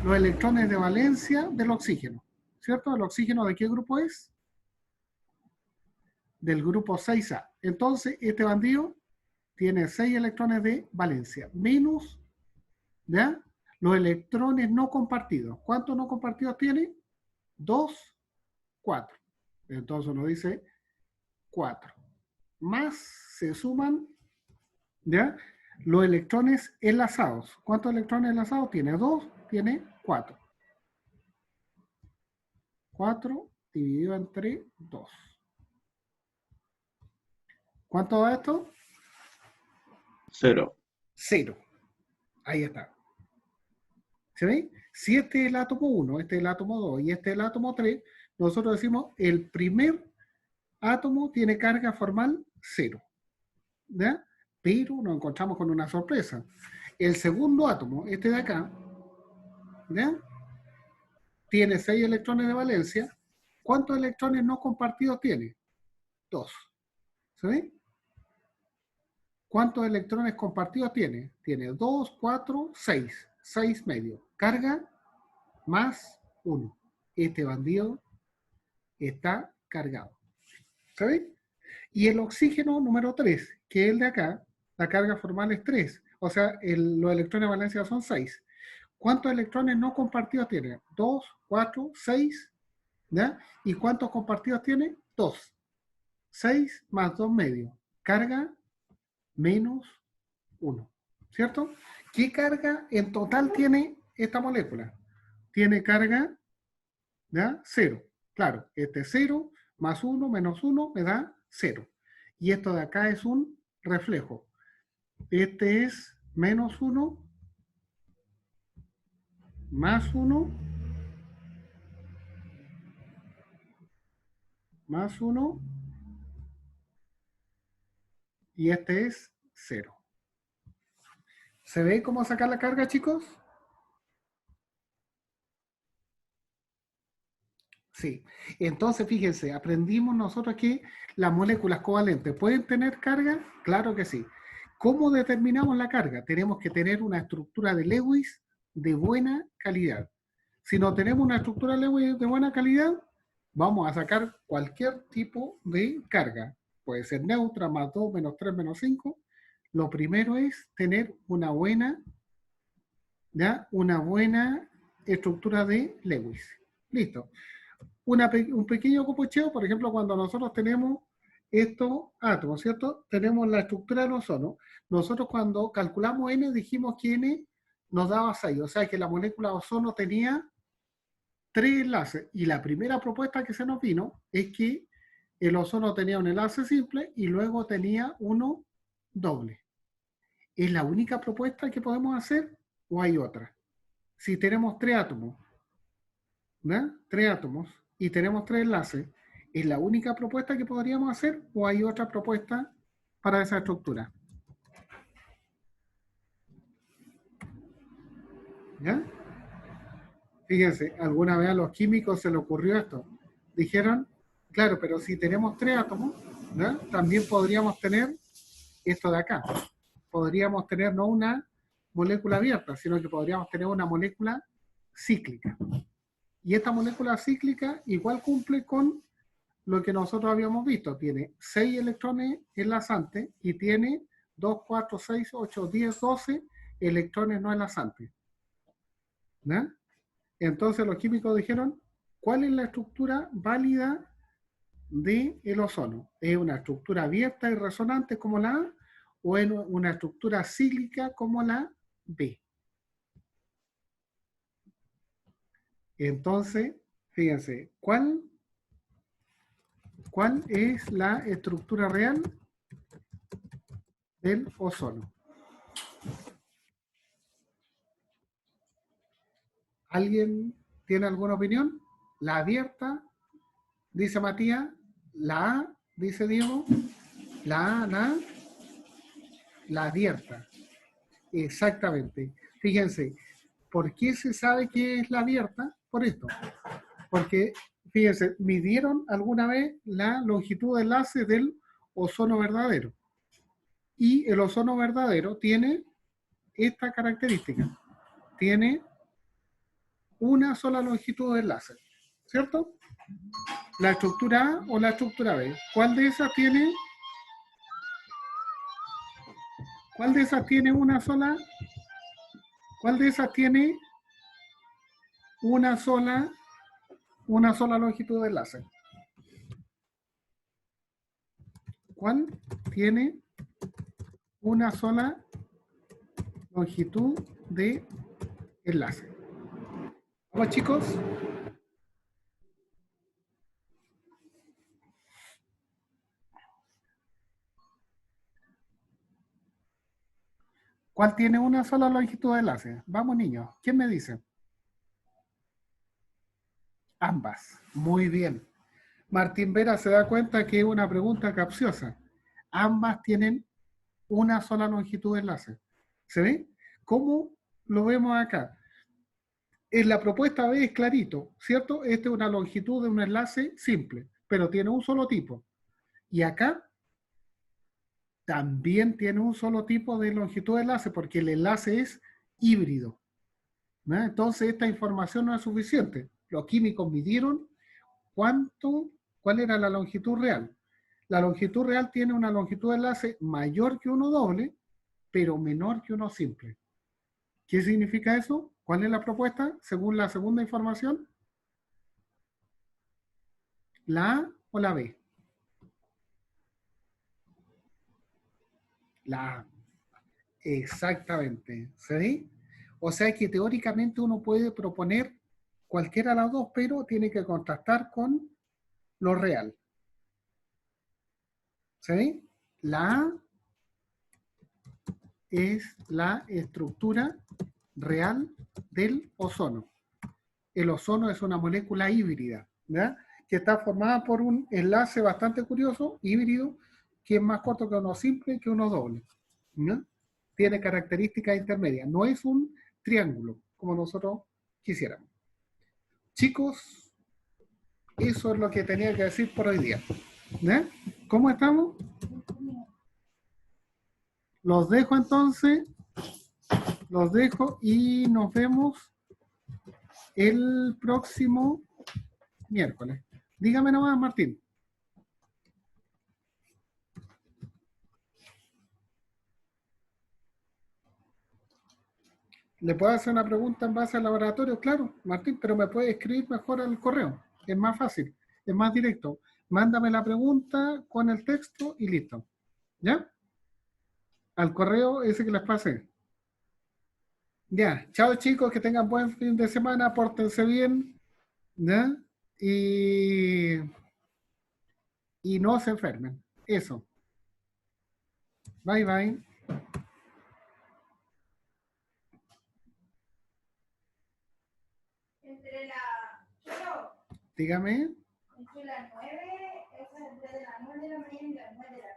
Speaker 1: los electrones de valencia del oxígeno, ¿cierto? ¿El oxígeno de qué grupo es? Del grupo 6A. Entonces, este bandido tiene 6 electrones de valencia, menos, ¿ya? Los electrones no compartidos. ¿Cuántos no compartidos tiene? 2, 4. Entonces uno dice 4. Más se suman, ¿ya? Los electrones enlazados. ¿Cuántos electrones enlazados tiene? 2, tiene 4. 4 dividido entre 2. ¿Cuánto da esto?
Speaker 7: 0.
Speaker 1: 0. Ahí está. ¿Se ve? Si este es el átomo 1, este es el átomo 2 y este es el átomo 3, nosotros decimos el primer átomo tiene carga formal 0. ¿ya? Pero nos encontramos con una sorpresa. El segundo átomo, este de acá, ¿ya? Tiene 6 electrones de valencia. ¿Cuántos electrones no compartidos tiene? 2. ¿Se ve? ¿Cuántos electrones compartidos tiene? Tiene 2, 4, 6. 6 medios. Carga más 1. Este bandido está cargado. ¿Se ve? Y el oxígeno número 3, que es el de acá, la carga formal es 3. O sea, los electrones de valencia son 6. ¿Cuántos electrones no compartidos tiene? 2, 4, 6. ¿Ya? ¿Y cuántos compartidos tiene? 2. 6 más 2 medios. Carga menos 1. ¿Cierto? ¿Qué carga en total tiene esta molécula? Tiene carga, ¿ya? 0. Claro, este 0 más 1 menos 1 me da 0. Y esto de acá es un reflejo. Este es menos 1 más 1 más 1 y este es 0. ¿Se ve cómo sacar la carga, chicos? Sí. Entonces, fíjense, aprendimos nosotros que las moléculas covalentes pueden tener carga. Claro que sí. ¿Cómo determinamos la carga? Tenemos que tener una estructura de Lewis de buena calidad. Si no tenemos una estructura de Lewis de buena calidad, vamos a sacar cualquier tipo de carga. Puede ser neutra, más 2, menos 3, menos 5. Lo primero es tener una buena, ¿ya? Una buena estructura de Lewis. Listo. Un pequeño copucheo, por ejemplo, cuando nosotros tenemos estos átomos, ¿cierto? Tenemos la estructura del ozono. Nosotros cuando calculamos N dijimos que N nos daba 6, o sea que la molécula de ozono tenía 3 enlaces. Y la primera propuesta que se nos vino es que el ozono tenía un enlace simple y luego tenía uno doble. ¿Es la única propuesta que podemos hacer o hay otra? Si tenemos 3 átomos, ¿verdad? 3 átomos y tenemos 3 enlaces, ¿es la única propuesta que podríamos hacer o hay otra propuesta para esa estructura? ¿Ya? Fíjense, alguna vez a los químicos se les ocurrió esto. Dijeron, claro, pero si tenemos 3 átomos, ¿ya? También podríamos tener esto de acá. Podríamos tener no una molécula abierta, sino que podríamos tener una molécula cíclica. Y esta molécula cíclica igual cumple con lo que nosotros habíamos visto. Tiene 6 electrones enlazantes y tiene 2, 4, 6, 8, 10, 12 electrones no enlazantes. ¿No? Entonces los químicos dijeron, ¿cuál es la estructura válida del ozono? ¿Es una estructura abierta y resonante como la A o es una estructura cíclica como la B? Entonces, fíjense, ¿cuál es la estructura real del ozono? ¿Alguien tiene alguna opinión? La abierta, dice Matías. La A, dice Diego. La A, la abierta. Exactamente. Fíjense, ¿por qué se sabe que es la abierta? Por esto. Porque, fíjense, midieron alguna vez la longitud de enlace del ozono verdadero. Y el ozono verdadero tiene esta característica. Tiene una sola longitud de enlace, ¿cierto? La estructura A o la estructura B. ¿Cuál de esas tiene una sola? ¿Cuál de esas tiene una sola longitud de enlace? ¿Cuál tiene una sola longitud de enlace? ¿Vamos, chicos? ¿Cuál tiene una sola longitud de enlace? Vamos, niños. ¿Quién me dice? Ambas. Muy bien. Martín Vera se da cuenta que es una pregunta capciosa. Ambas tienen una sola longitud de enlace. ¿Se ve? ¿Cómo lo vemos acá? En la propuesta B es clarito, ¿cierto? Esta es una longitud de un enlace simple, pero tiene un solo tipo. Y acá también tiene un solo tipo de longitud de enlace, porque el enlace es híbrido, ¿no? Entonces esta información no es suficiente. Los químicos midieron cuál era la longitud real. La longitud real tiene una longitud de enlace mayor que uno doble, pero menor que uno simple. ¿Qué significa eso? ¿Cuál es la propuesta según la segunda información? ¿La A o la B? La A. Exactamente. ¿Sí? O sea que teóricamente uno puede proponer cualquiera de las dos, pero tiene que contrastar con lo real. ¿Sí? La A es la estructura real del ozono. El ozono es una molécula híbrida, ¿ya? Que está formada por un enlace bastante curioso, híbrido, que es más corto que uno simple que uno doble, ¿no? Tiene características intermedias, no es un triángulo como nosotros quisiéramos. Chicos, eso es lo que tenía que decir por hoy día, ¿ya? ¿Cómo estamos? Los dejo entonces, los dejo y nos vemos el próximo miércoles. Dígame nomás, Martín. ¿Le puedo hacer una pregunta en base al laboratorio? Claro, Martín, pero me puede escribir mejor al correo. Es más fácil, es más directo. Mándame la pregunta con el texto y listo. ¿Ya? Al correo ese que les pasé. Ya, chao chicos, que tengan buen fin de semana, pórtense bien, ¿ya? Y no se enfermen. Eso. Bye bye.
Speaker 2: Entre la...
Speaker 1: Dígame.
Speaker 2: Entre las 9, esa es entre las 9 de la mañana y las 9 de la